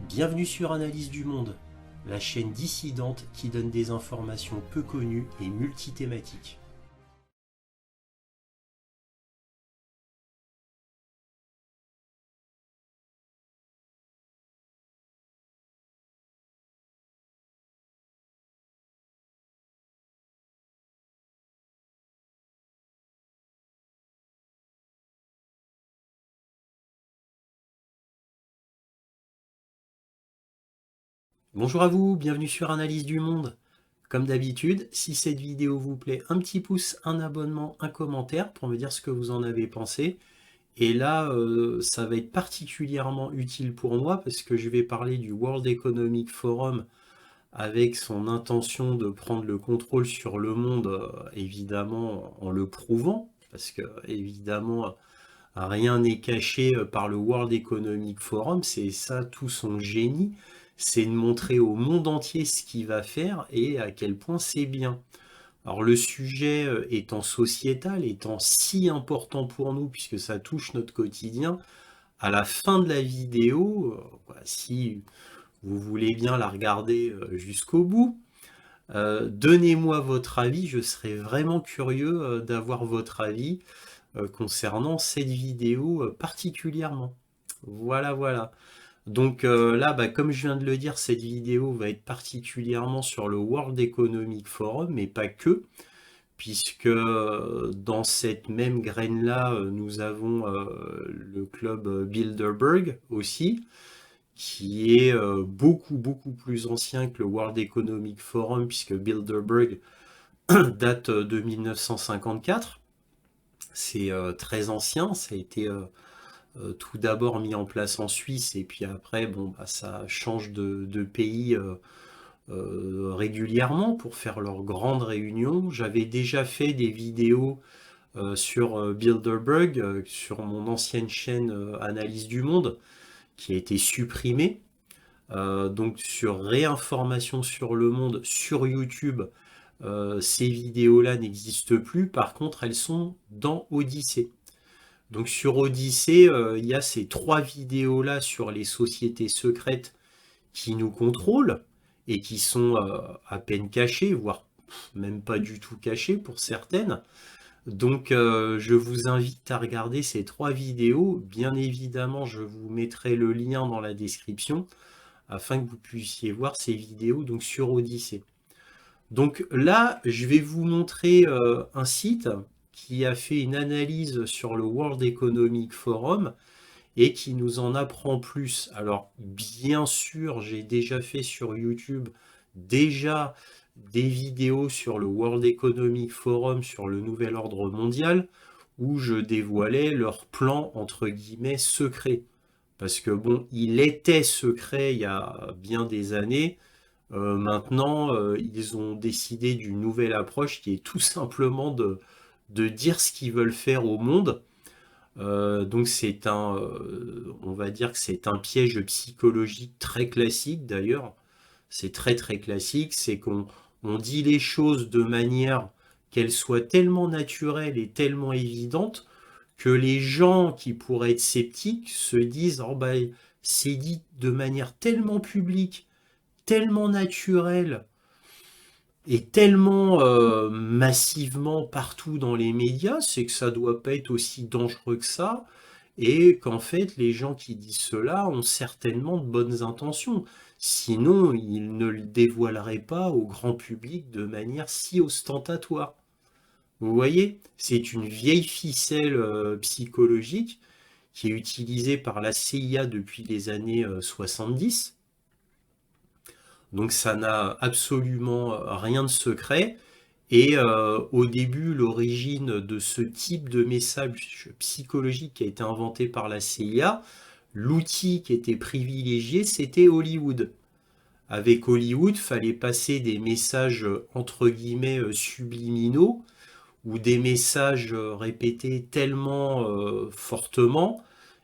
Bienvenue sur Analyse du Monde, la chaîne dissidente qui donne des informations peu connues et multithématiques. Bonjour à vous, bienvenue sur Analyse du Monde. Comme d'habitude, si cette vidéo vous plaît, un petit pouce, un abonnement, un commentaire pour me dire ce que vous en avez pensé. Et là, ça va être particulièrement utile pour moi parce que je vais parler du World Economic Forum avec son intention de prendre le contrôle sur le monde, évidemment en le prouvant, parce que évidemment rien n'est caché par le World Economic Forum, c'est ça tout son génie, c'est de montrer au monde entier ce qu'il va faire et à quel point c'est bien. Alors le sujet étant sociétal, étant si important pour nous, puisque ça touche notre quotidien, à la fin de la vidéo, voilà, si vous voulez bien la regarder jusqu'au bout, donnez-moi votre avis, je serais vraiment curieux d'avoir votre avis concernant cette vidéo particulièrement. Voilà, voilà. Donc là, comme je viens de le dire, cette vidéo va être particulièrement sur le World Economic Forum, mais pas que, puisque dans cette même graine-là, nous avons le club Bilderberg aussi, qui est beaucoup plus ancien que le World Economic Forum, puisque Bilderberg date de 1954. C'est très ancien, ça a été tout d'abord mis en place en Suisse, et puis après, ça change de pays régulièrement pour faire leurs grandes réunions. J'avais déjà fait des vidéos sur Bilderberg, sur mon ancienne chaîne Analyse du Monde, qui a été supprimée. Donc sur Réinformation sur le monde sur YouTube, ces vidéos-là n'existent plus. Par contre, elles sont dans Odyssée. Donc sur Odyssée, il y a ces 3 vidéos-là sur les sociétés secrètes qui nous contrôlent et qui sont à peine cachées, voire même pas du tout cachées pour certaines. Donc je vous invite à regarder ces 3 vidéos. Bien évidemment, je vous mettrai le lien dans la description afin que vous puissiez voir ces vidéos donc sur Odyssée. Donc là, je vais vous montrer un site qui a fait une analyse sur le World Economic Forum et qui nous en apprend plus. Alors bien sûr, j'ai déjà fait sur YouTube déjà des vidéos sur le World Economic Forum, sur le nouvel ordre mondial, où je dévoilais leur plan entre guillemets secret. Parce que bon, il était secret il y a bien des années. Maintenant, ils ont décidé d'une nouvelle approche qui est tout simplement de dire ce qu'ils veulent faire au monde. Donc on va dire que c'est un piège psychologique très classique d'ailleurs. C'est très classique, c'est qu'on dit les choses de manière qu'elles soient tellement naturelles et tellement évidentes que les gens qui pourraient être sceptiques se disent oh c'est dit de manière tellement publique, tellement naturelle et tellement massivement partout dans les médias, c'est que ça doit pas être aussi dangereux que ça, et qu'en fait les gens qui disent cela ont certainement de bonnes intentions. Sinon, ils ne le dévoileraient pas au grand public de manière si ostentatoire. Vous voyez, c'est une vieille ficelle psychologique qui est utilisée par la CIA depuis les années 70. Donc ça n'a absolument rien de secret. Et au début, l'origine de ce type de message psychologique qui a été inventé par la CIA, l'outil qui était privilégié, c'était Hollywood. Avec Hollywood, il fallait passer des messages entre guillemets subliminaux ou des messages répétés tellement fortement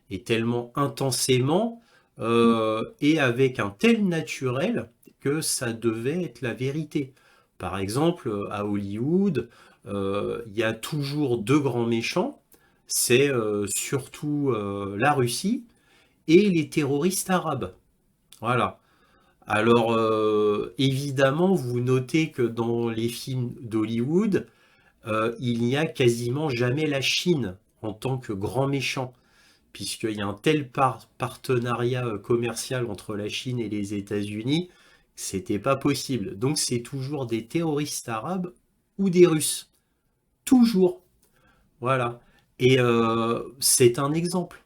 et tellement intensément et avec un tel naturel que ça devait être la vérité. Par exemple, à Hollywood, il y a toujours 2 grands méchants, c'est surtout la Russie et les terroristes arabes. Voilà. Alors, évidemment, vous notez que dans les films d'Hollywood, il n'y a quasiment jamais la Chine en tant que grand méchant, puisqu'il y a un tel partenariat commercial entre la Chine et les États-Unis, c'était pas possible. Donc c'est toujours des terroristes arabes ou des Russes. Toujours. Voilà. Et c'est un exemple.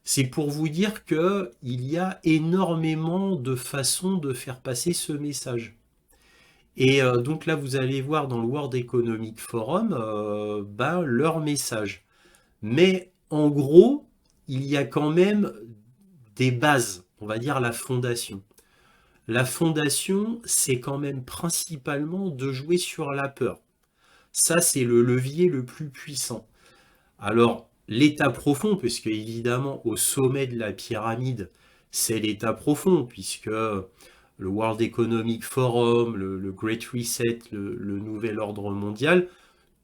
C'est pour vous dire que il y a énormément de façons de faire passer ce message. Et donc là, vous allez voir dans le World Economic Forum ben, leur message. Mais en gros, il y a quand même des bases, on va dire la fondation. La fondation, c'est quand même principalement de jouer sur la peur. Ça, c'est le levier le plus puissant. Alors, l'état profond, puisque évidemment, au sommet de la pyramide, c'est l'état profond, puisque le World Economic Forum, le Great Reset, le Nouvel Ordre Mondial,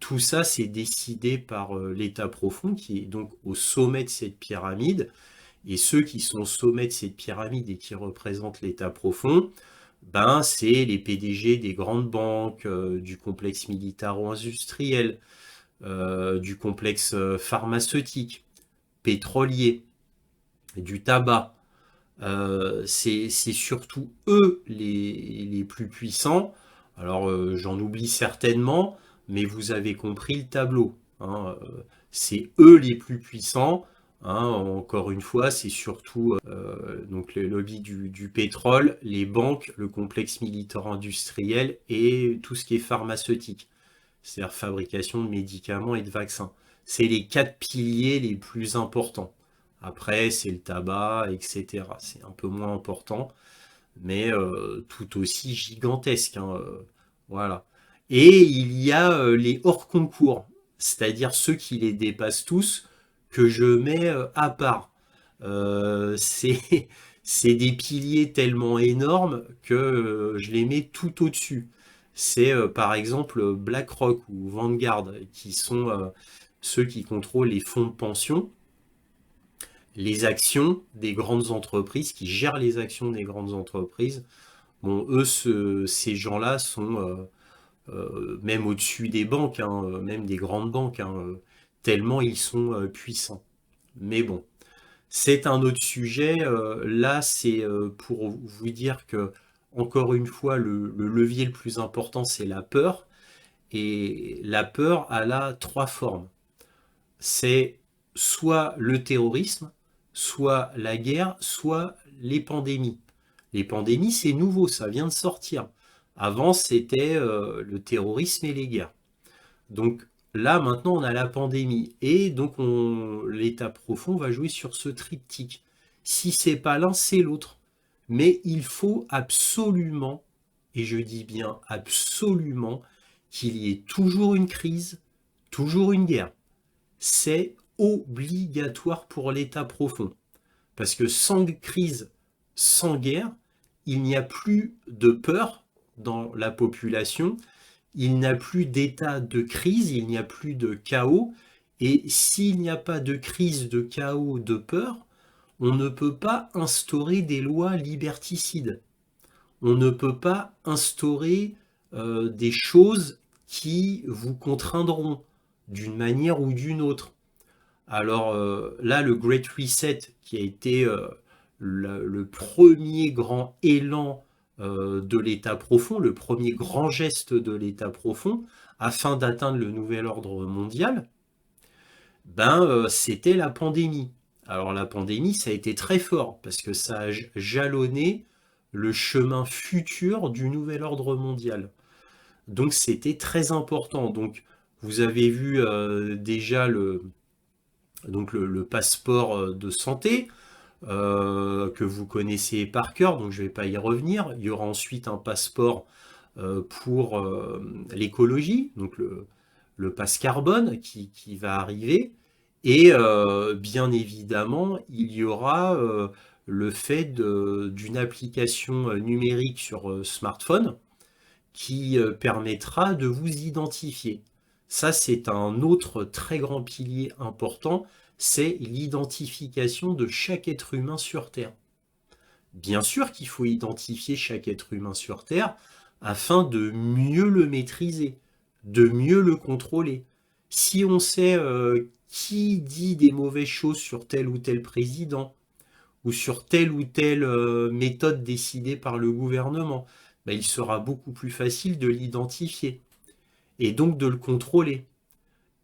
tout ça, c'est décidé par l'état profond, qui est donc au sommet de cette pyramide. Et ceux qui sont au sommet de cette pyramide et qui représentent l'état profond, ben, c'est les PDG des grandes banques, du complexe militaro-industriel, du complexe pharmaceutique, pétrolier, du tabac. C'est surtout eux les plus puissants. Alors j'en oublie certainement, mais vous avez compris le tableau, hein. C'est eux les plus puissants, hein. Encore une fois, c'est surtout donc les lobbies du pétrole, les banques, le complexe militaire industriel et tout ce qui est pharmaceutique, c'est-à-dire fabrication de médicaments et de vaccins. C'est les quatre piliers les plus importants. Après, c'est le tabac, etc. C'est un peu moins important, mais tout aussi gigantesque, hein, voilà. Et il y a les hors concours, c'est-à-dire ceux qui les dépassent tous, que je mets à part. C'est c'est des piliers tellement énormes que je les mets tout au-dessus. C'est par exemple BlackRock ou Vanguard, qui sont ceux qui contrôlent les fonds de pension, les actions des grandes entreprises, qui gèrent les actions des grandes entreprises. Bon, eux, ces gens-là sont même au-dessus des banques, hein, même des grandes banques, hein, tellement ils sont puissants. Mais bon, c'est un autre sujet. Là, c'est pour vous dire que, encore une fois, le levier le plus important, c'est la peur. Et la peur, elle a trois formes. C'est soit le terrorisme, soit la guerre, soit les pandémies. Les pandémies, c'est nouveau, ça vient de sortir. Avant, c'était le terrorisme et les guerres. Donc là, maintenant, on a la pandémie. Et donc, l'état profond va jouer sur ce triptyque. Si c'est pas l'un, c'est l'autre. Mais il faut absolument, et je dis bien absolument, qu'il y ait toujours une crise, toujours une guerre. C'est obligatoire pour l'état profond. Parce que sans crise, sans guerre, il n'y a plus de peur dans la population, il n'y a plus d'état de crise, il n'y a plus de chaos. Et s'il n'y a pas de crise, de chaos, de peur, on ne peut pas instaurer des lois liberticides. On ne peut pas instaurer des choses qui vous contraindront d'une manière ou d'une autre. Alors là, le Great Reset, qui a été le premier grand élan de l'état profond, le premier grand geste de l'état profond, afin d'atteindre le nouvel ordre mondial, ben, c'était la pandémie. Alors la pandémie, ça a été très fort, parce que ça a jalonné le chemin futur du nouvel ordre mondial. Donc c'était très important. Donc vous avez vu déjà le passeport de santé, que vous connaissez par cœur, donc je ne vais pas y revenir. Il y aura ensuite un passeport pour l'écologie, donc le passe carbone qui va arriver. Et bien évidemment, il y aura le fait d'une application numérique sur smartphone qui permettra de vous identifier. Ça, c'est un autre très grand pilier important, c'est l'identification de chaque être humain sur Terre. Bien sûr qu'il faut identifier chaque être humain sur Terre afin de mieux le maîtriser, de mieux le contrôler. Si on sait qui dit des mauvaises choses sur tel ou tel président, ou sur telle ou telle méthode décidée par le gouvernement, ben, il sera beaucoup plus facile de l'identifier et donc de le contrôler.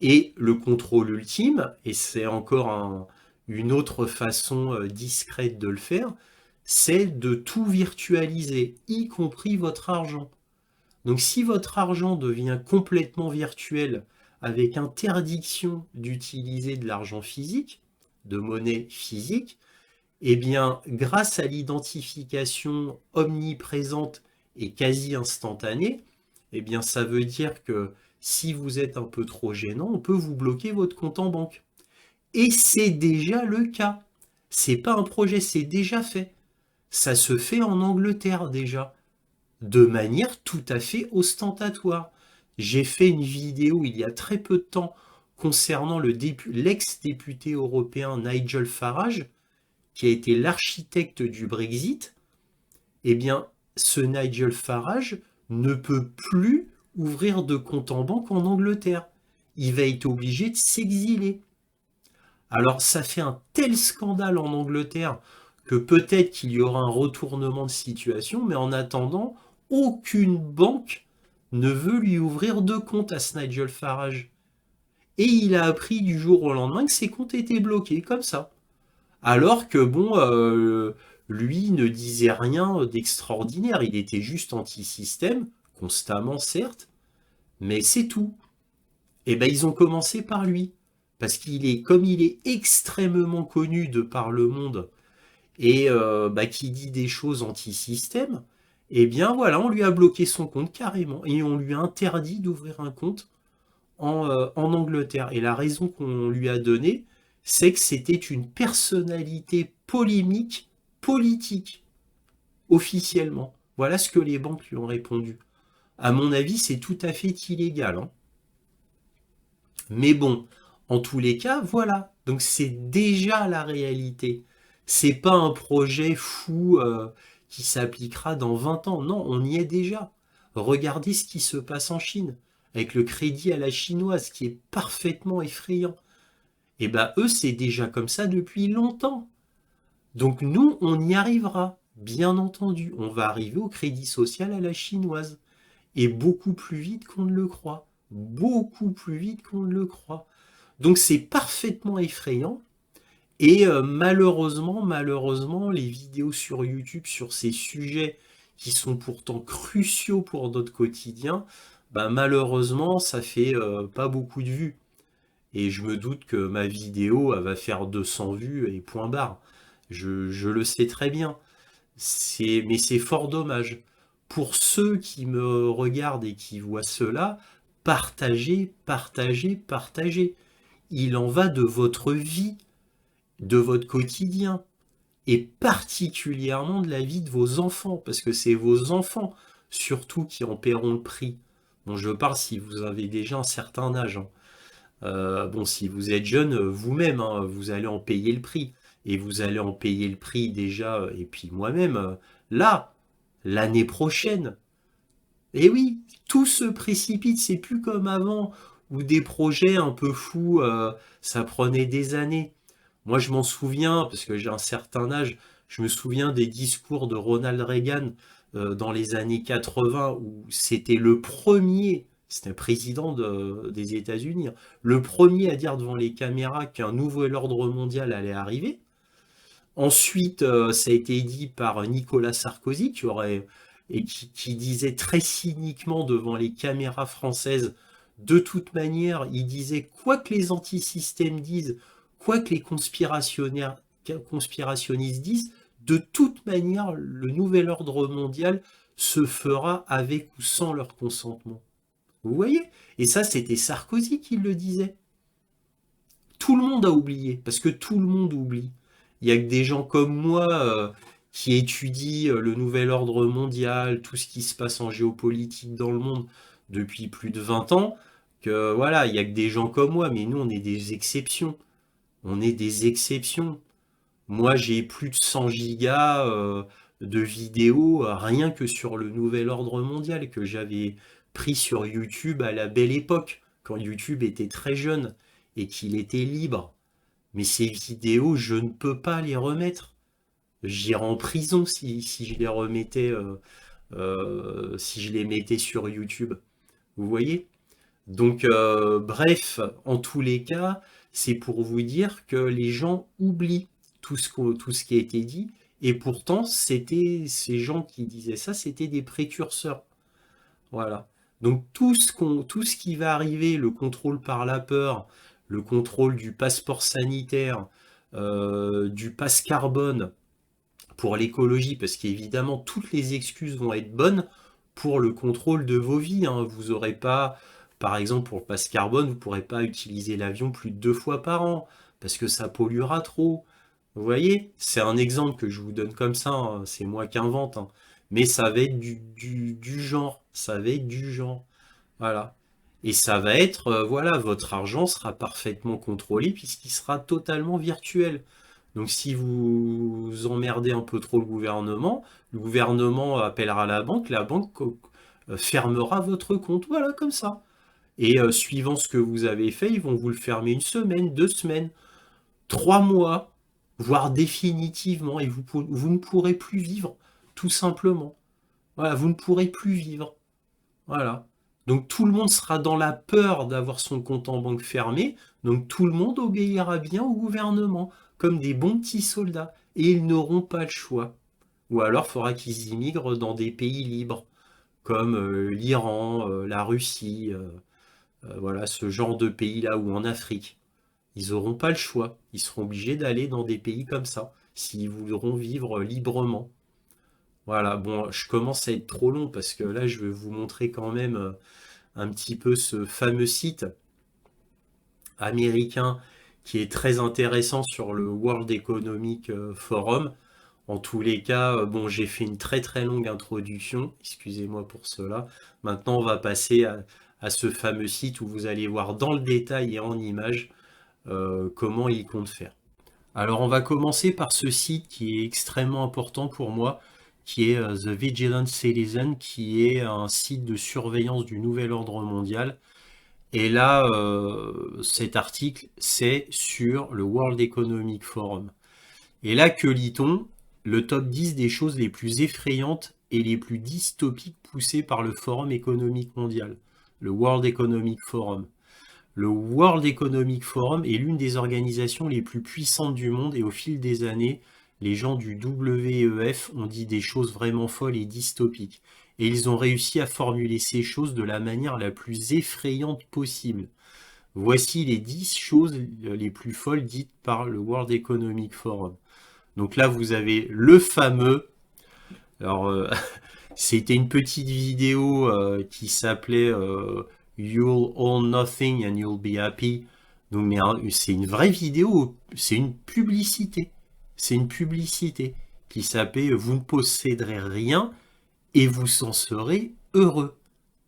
Et le contrôle ultime, et c'est encore une autre façon discrète de le faire, c'est de tout virtualiser, y compris votre argent. Donc si votre argent devient complètement virtuel avec interdiction d'utiliser de l'argent physique, de monnaie physique, eh bien, grâce à l'identification omniprésente et quasi instantanée, eh bien, ça veut dire que si vous êtes un peu trop gênant, on peut vous bloquer votre compte en banque. Et c'est déjà le cas. C'est pas un projet, c'est déjà fait. Ça se fait en Angleterre déjà, de manière tout à fait ostentatoire. J'ai fait une vidéo il y a très peu de temps concernant l'ex-député européen Nigel Farage, qui a été l'architecte du Brexit. Eh bien, ce Nigel Farage ne peut plus ouvrir de compte en banque en Angleterre. Il va être obligé de s'exiler. Alors, ça fait un tel scandale en Angleterre que peut-être qu'il y aura un retournement de situation, mais en attendant, aucune banque ne veut lui ouvrir de compte à ce Nigel Farage. Et il a appris du jour au lendemain que ses comptes étaient bloqués, comme ça. Alors que bon, lui ne disait rien d'extraordinaire, il était juste anti-système, constamment certes, mais c'est tout. Et ben ils ont commencé par lui, parce comme il est extrêmement connu de par le monde et bah, qui dit des choses anti-système, et bien voilà, on lui a bloqué son compte carrément et on lui a interdit d'ouvrir un compte en Angleterre. Et la raison qu'on lui a donnée, c'est que c'était une personnalité polémique politique, officiellement. Voilà ce que les banques lui ont répondu. À mon avis, c'est tout à fait illégal, hein. Mais bon, en tous les cas, voilà. Donc c'est déjà la réalité. C'est pas un projet fou qui s'appliquera dans 20 ans. Non, on y est déjà. Regardez ce qui se passe en Chine, avec le crédit à la chinoise, qui est parfaitement effrayant. Et ben eux, c'est déjà comme ça depuis longtemps. Donc nous, on y arrivera, bien entendu. On va arriver au crédit social à la chinoise. Et beaucoup plus vite qu'on ne le croit. Beaucoup plus vite qu'on ne le croit. Donc c'est parfaitement effrayant. Et malheureusement, les vidéos sur YouTube sur ces sujets qui sont pourtant cruciaux pour notre quotidien, bah, malheureusement, ça fait pas beaucoup de vues. Et je me doute que ma vidéo, elle va faire 200 vues et point barre. Je le sais très bien. Mais c'est fort dommage. Pour ceux qui me regardent et qui voient cela, partagez, partagez, partagez. Il en va de votre vie, de votre quotidien, et particulièrement de la vie de vos enfants, parce que c'est vos enfants surtout qui en paieront le prix. Bon, je parle si vous avez déjà un certain âge, hein. Bon, si vous êtes jeune, vous-même, hein, vous allez en payer le prix. Et vous allez en payer le prix déjà, et puis moi-même, là, l'année prochaine. Et oui, tout se précipite, c'est plus comme avant, où des projets un peu fous, ça prenait des années. Moi, je m'en souviens, parce que j'ai un certain âge, je me souviens des discours de Ronald Reagan dans les années 80, où c'était le premier, c'était un président des États-Unis, hein, le premier à dire devant les caméras qu'un nouvel ordre mondial allait arriver. Ensuite, ça a été dit par Nicolas Sarkozy, qui disait très cyniquement devant les caméras françaises, de toute manière, il disait quoi que les antisystèmes disent, quoi que les conspirationnistes disent, de toute manière, le nouvel ordre mondial se fera avec ou sans leur consentement. Vous voyez? Et ça, c'était Sarkozy qui le disait. Tout le monde a oublié, parce que tout le monde oublie. Il y a que des gens comme moi qui étudient le nouvel ordre mondial, tout ce qui se passe en géopolitique dans le monde depuis plus de 20 ans, que voilà, il y a que des gens comme moi, mais nous on est des exceptions. On est des exceptions. Moi, j'ai plus de 100 gigas de vidéos rien que sur le nouvel ordre mondial que j'avais pris sur YouTube à la belle époque, quand YouTube était très jeune et qu'il était libre. Mais ces vidéos, je ne peux pas les remettre. J'irais en prison si je les remettais, si je les mettais sur YouTube. Vous voyez? Donc, bref, en tous les cas, c'est pour vous dire que les gens oublient tout ce qui a été dit, et pourtant, c'était ces gens qui disaient ça, c'était des précurseurs. Voilà. Donc, tout ce qui va arriver, le contrôle par la peur, le contrôle du passeport sanitaire, du passe carbone pour l'écologie, parce qu'évidemment, toutes les excuses vont être bonnes pour le contrôle de vos vies, hein. Vous aurez pas, par exemple, pour le passe carbone, vous ne pourrez pas utiliser l'avion plus de 2 fois par an, parce que ça polluera trop. Vous voyez? C'est un exemple que je vous donne comme ça, hein, c'est moi qui invente, hein. Mais ça va être du genre, ça va être du genre. Voilà. Et ça va être, voilà, votre argent sera parfaitement contrôlé puisqu'il sera totalement virtuel. Donc si vous emmerdez un peu trop le gouvernement appellera la banque fermera votre compte. Voilà, comme ça. Et suivant ce que vous avez fait, ils vont vous le fermer 1 semaine, 2 semaines, 3 mois, voire définitivement. Et vous ne pourrez plus vivre, tout simplement. Voilà, vous ne pourrez plus vivre. Voilà. Donc tout le monde sera dans la peur d'avoir son compte en banque fermé, donc tout le monde obéira bien au gouvernement, comme des bons petits soldats, et ils n'auront pas le choix. Ou alors il faudra qu'ils immigrent dans des pays libres, comme l'Iran, la Russie, voilà, ce genre de pays-là, ou en Afrique. Ils n'auront pas le choix, ils seront obligés d'aller dans des pays comme ça, s'ils voudront vivre librement. Voilà, bon, je commence à être trop long parce que là, je vais vous montrer quand même un petit peu ce fameux site américain qui est très intéressant sur le World Economic Forum. En tous les cas, bon, j'ai fait une très très longue introduction, excusez-moi pour cela. Maintenant, on va passer à ce fameux site où vous allez voir dans le détail et en images comment il compte faire. Alors, on va commencer par ce site qui est extrêmement important pour moi, qui est The Vigilant Citizen, qui est un site de surveillance du nouvel ordre mondial. Et là, cet article, c'est sur le World Economic Forum. Et là, que lit-on? Le top 10 des choses les plus effrayantes et les plus dystopiques poussées par le Forum économique mondial, le World Economic Forum. Le World Economic Forum est l'une des organisations les plus puissantes du monde et au fil des années, les gens du WEF ont dit des choses vraiment folles et dystopiques. Et ils ont réussi à formuler ces choses de la manière la plus effrayante possible. Voici les 10 choses les plus folles dites par le World Economic Forum. Donc là, vous avez le fameux... Alors, c'était une petite vidéo qui s'appelait You'll own nothing and you'll be happy. Donc, mais c'est une vraie vidéo, c'est une publicité. C'est une publicité qui s'appelait Vous ne posséderez rien et vous en serez heureux.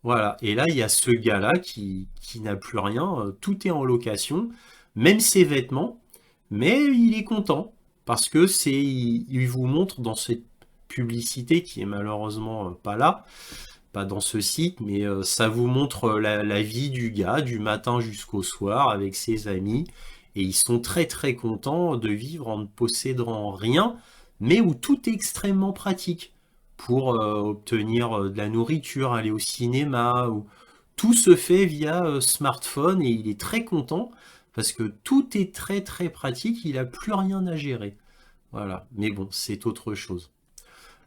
Voilà. Et là, il y a ce gars-là qui n'a plus rien, tout est en location, même ses vêtements, mais il est content parce que il vous montre dans cette publicité qui est malheureusement pas là, pas dans ce site, mais ça vous montre la vie du gars du matin jusqu'au soir avec ses amis et ils sont très très contents de vivre en ne possédant rien, mais où tout est extrêmement pratique pour obtenir de la nourriture, aller au cinéma, ou tout se fait via smartphone et il est très content parce que tout est très très pratique, il n'a plus rien à gérer. Voilà, mais bon, c'est autre chose.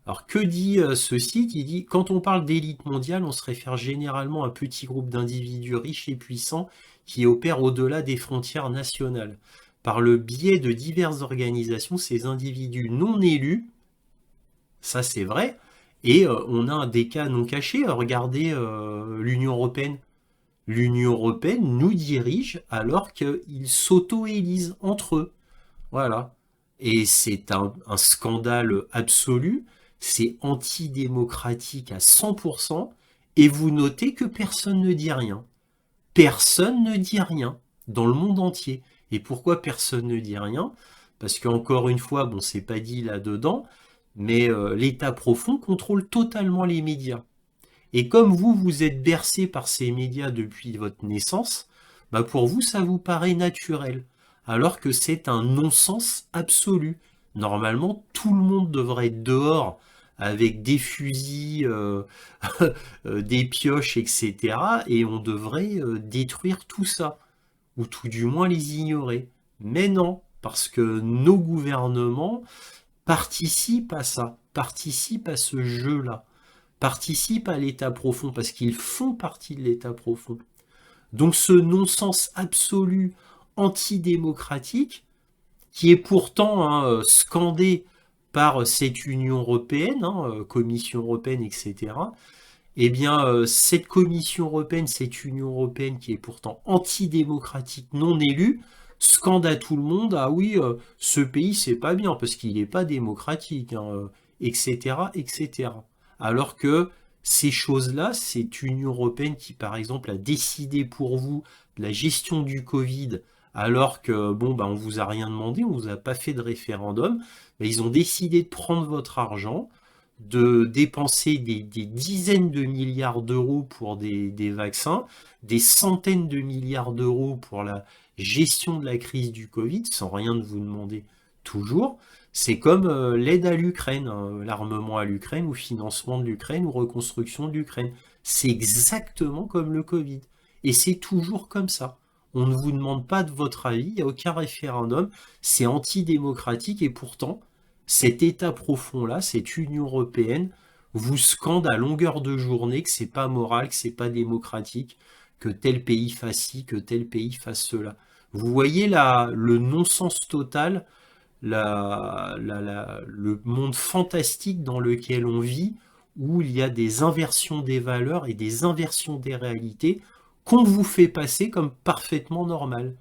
Alors que dit ce site? Il dit, quand on parle d'élite mondiale, on se réfère généralement à un petit groupe d'individus riches et puissants qui opèrent au-delà des frontières nationales. Par le biais de diverses organisations, ces individus non élus, ça c'est vrai, et on a des cas non cachés. Regardez l'Union européenne. L'Union européenne nous dirige alors qu'ils s'auto-élisent entre eux. Voilà. Et c'est un scandale absolu, c'est antidémocratique à 100%, et vous notez que personne ne dit rien. Personne ne dit rien dans le monde entier. Et pourquoi personne ne dit rien? parce qu'encore une fois, bon, c'est pas dit là-dedans, mais l'État profond contrôle totalement les médias. Et comme vous, vous êtes bercé par ces médias depuis votre naissance, bah pour vous, ça vous paraît naturel, alors que c'est un non-sens absolu. Normalement, tout le monde devrait être dehors avec des fusils, des pioches, etc. Et on devrait détruire tout ça, ou tout du moins les ignorer. Mais non, parce que nos gouvernements participent à ça, participent à ce jeu-là, participent à l'état profond, parce qu'ils font partie de l'état profond. Donc ce non-sens absolu antidémocratique, qui est pourtant scandé par cette Union européenne, Commission européenne, etc., eh bien, cette Commission européenne, cette Union européenne qui est pourtant antidémocratique, non élue, scande à tout le monde, ah oui, ce pays, c'est pas bien, parce qu'il n'est pas démocratique, etc., etc. Alors que ces choses-là, cette Union européenne qui, par exemple, a décidé pour vous de la gestion du Covid, alors que, bon, bah, on vous a rien demandé, on vous a pas fait de référendum, bah, ils ont décidé de prendre votre argent, de dépenser des dizaines de milliards d'euros pour des vaccins, des centaines de milliards d'euros pour la gestion de la crise du Covid, sans rien de vous demander toujours. C'est comme l'aide à l'Ukraine, l'armement à l'Ukraine, ou financement de l'Ukraine, ou reconstruction de l'Ukraine. C'est exactement comme le Covid. Et c'est toujours comme ça. On ne vous demande pas de votre avis, il n'y a aucun référendum, c'est antidémocratique, et pourtant, cet état profond-là, cette Union européenne, vous scande à longueur de journée que c'est pas moral, que c'est pas démocratique, que tel pays fasse ci, que tel pays fasse cela. Vous voyez là le non-sens total, le monde fantastique dans lequel on vit, où il y a des inversions des valeurs et des inversions des réalités qu'on vous fait passer comme parfaitement normales.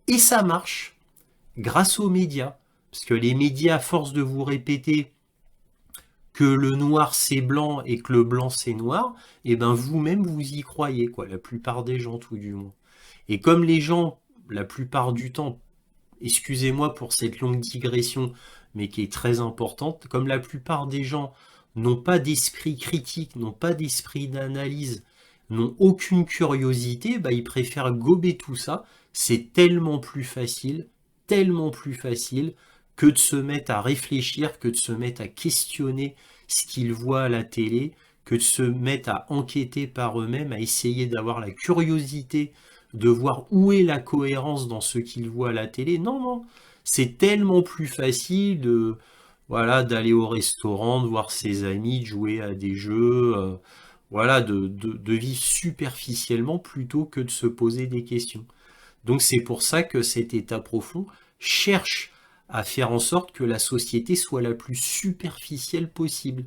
Et ça marche grâce aux médias. Parce que les médias, à force de vous répéter que le noir c'est blanc et que le blanc c'est noir, et ben vous-même vous y croyez, quoi, la plupart des gens tout du moins. Et comme les gens, la plupart du temps, excusez-moi pour cette longue digression, mais qui est très importante, comme la plupart des gens n'ont pas d'esprit critique, n'ont pas d'esprit d'analyse, n'ont aucune curiosité, bah, ils préfèrent gober tout ça. C'est tellement plus facile que de se mettre à réfléchir, que de se mettre à questionner ce qu'ils voient à la télé, que de se mettre à enquêter par eux-mêmes, à essayer d'avoir la curiosité de voir où est la cohérence dans ce qu'ils voient à la télé. Non, non, c'est tellement plus facile de, voilà, d'aller au restaurant, de voir ses amis, de jouer à des jeux, voilà, de vivre superficiellement plutôt que de se poser des questions. Donc c'est pour ça que cet état profond cherche à faire en sorte que la société soit la plus superficielle possible,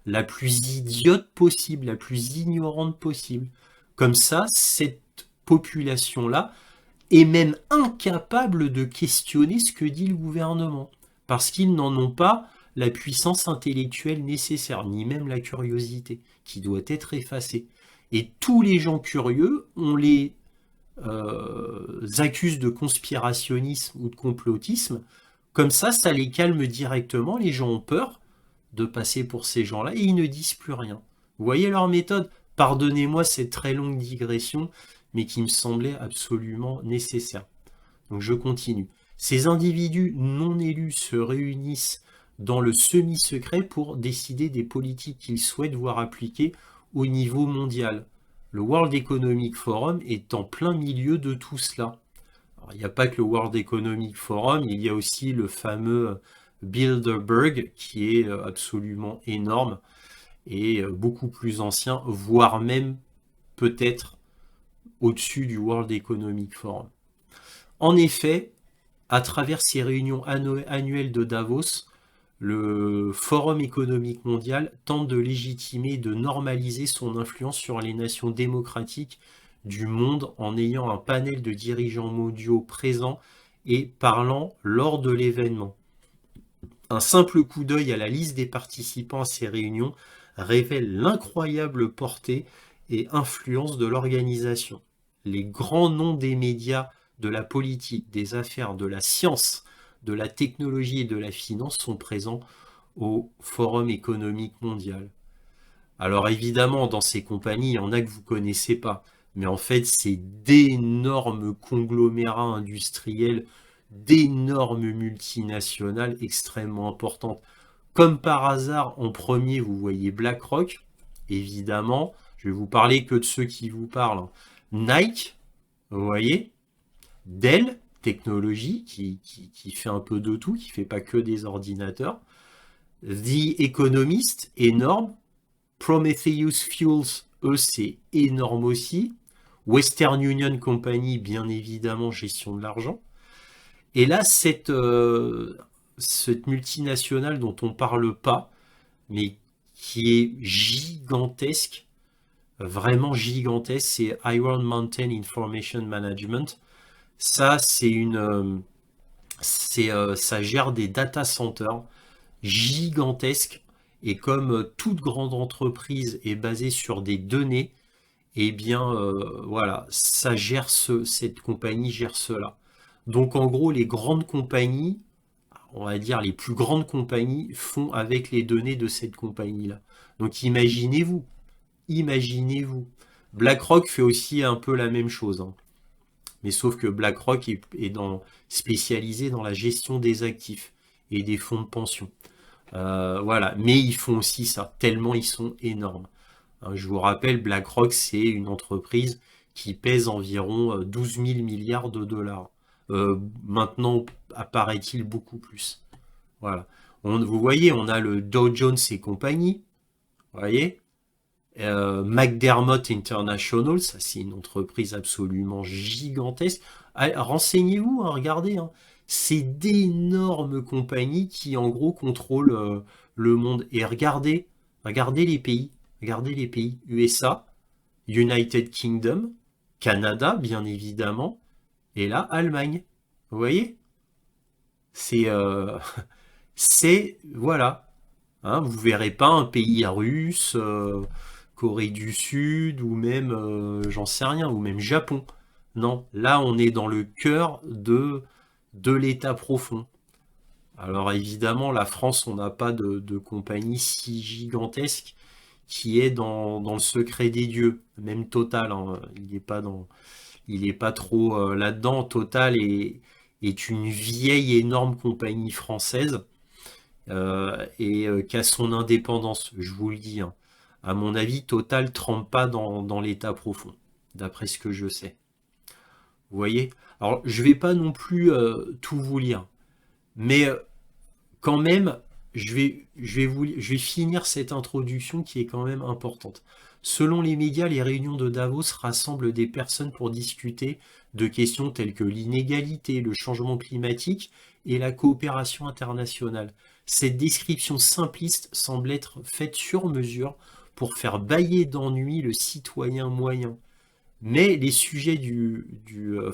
la plus idiote possible, la plus ignorante possible. Comme ça, cette population-là est même incapable de questionner ce que dit le gouvernement, parce qu'ils n'en ont pas la puissance intellectuelle nécessaire, ni même la curiosité, qui doit être effacée. Et tous les gens curieux, on les accuse de conspirationnisme ou de complotisme, comme ça les calme directement, les gens ont peur de passer pour ces gens-là et ils ne disent plus rien. Vous voyez leur méthode? Pardonnez-moi cette très longue digression, mais qui me semblait absolument nécessaire. Donc je continue. Ces individus non élus se réunissent dans le semi-secret pour décider des politiques qu'ils souhaitent voir appliquées au niveau mondial. Le World Economic Forum est en plein milieu de tout cela. Alors, il n'y a pas que le World Economic Forum, il y a aussi le fameux Bilderberg qui est absolument énorme et beaucoup plus ancien, voire même peut-être au-dessus du World Economic Forum. En effet, à travers ces réunions annuelles de Davos, le Forum économique mondial tente de légitimer et de normaliser son influence sur les nations démocratiques du monde en ayant un panel de dirigeants mondiaux présents et parlant lors de l'événement. Un simple coup d'œil à la liste des participants à ces réunions révèle l'incroyable portée et influence de l'organisation. Les grands noms des médias, de la politique, des affaires, de la science, de la technologie et de la finance sont présents au Forum économique mondial. Alors évidemment, dans ces compagnies, il y en a que vous ne connaissez pas. Mais en fait, c'est d'énormes conglomérats industriels, d'énormes multinationales extrêmement importantes. Comme par hasard, en premier, vous voyez BlackRock. Évidemment, je vais vous parler que de ceux qui vous parlent. Nike, vous voyez. Dell Technologies, qui fait un peu de tout, qui fait pas que des ordinateurs. The Economist, énorme. Prometheus Fuels, eux, c'est énorme aussi. Western Union Company, bien évidemment, gestion de l'argent. Et là, cette multinationale dont on ne parle pas, mais qui est gigantesque, vraiment gigantesque, c'est Iron Mountain Information Management. Ça, ça gère des data centers gigantesques. Et comme toute grande entreprise est basée sur des données, eh bien, voilà, cette compagnie gère cela. Donc, en gros, les grandes compagnies, on va dire les plus grandes compagnies, font avec les données de cette compagnie-là. Donc, imaginez-vous. BlackRock fait aussi un peu la même chose, hein. Mais sauf que BlackRock est spécialisé dans la gestion des actifs et des fonds de pension. Voilà, mais ils font aussi ça, tellement ils sont énormes. Je vous rappelle, BlackRock, c'est une entreprise qui pèse environ 12 000 milliards de dollars. Maintenant, apparaît-il beaucoup plus. Voilà. Vous voyez, on a le Dow Jones et compagnie. Vous voyez, McDermott International, ça c'est une entreprise absolument gigantesque. Renseignez-vous, hein, regardez, hein. C'est d'énormes compagnies qui en gros contrôlent le monde. Et regardez les pays. Regardez les pays. USA, United Kingdom, Canada, bien évidemment, et là, Allemagne. Vous voyez? C'est voilà. Hein, vous verrez pas un pays russe, Corée du Sud, ou même, j'en sais rien, ou même Japon. Non, là, on est dans le cœur de l'État profond. Alors évidemment, la France, on n'a pas de compagnie si gigantesque qui est dans le secret des dieux. Même Total, hein, il n'est pas trop là-dedans. Total est une vieille énorme compagnie française et qui a son indépendance, je vous le dis, hein. À mon avis, Total ne trempe pas dans l'état profond, d'après ce que je sais. Vous voyez? Alors, je vais pas non plus tout vous lire, mais quand même, je vais finir cette introduction qui est quand même importante. Selon les médias, les réunions de Davos rassemblent des personnes pour discuter de questions telles que l'inégalité, le changement climatique et la coopération internationale. Cette description simpliste semble être faite sur mesure pour faire bâiller d'ennui le citoyen moyen. Mais les sujets du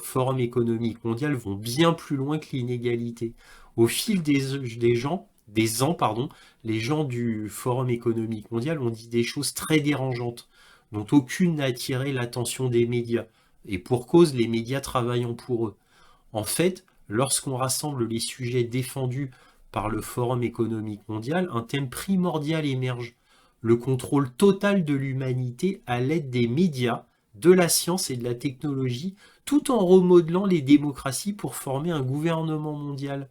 Forum économique mondial vont bien plus loin que l'inégalité. Au fil des ans, pardon, les gens du Forum économique mondial ont dit des choses très dérangeantes, dont aucune n'a attiré l'attention des médias. Et pour cause, les médias travaillant pour eux. En fait, lorsqu'on rassemble les sujets défendus par le Forum économique mondial, un thème primordial émerge: le contrôle total de l'humanité à l'aide des médias, de la science et de la technologie, tout en remodelant les démocraties pour former un gouvernement mondial.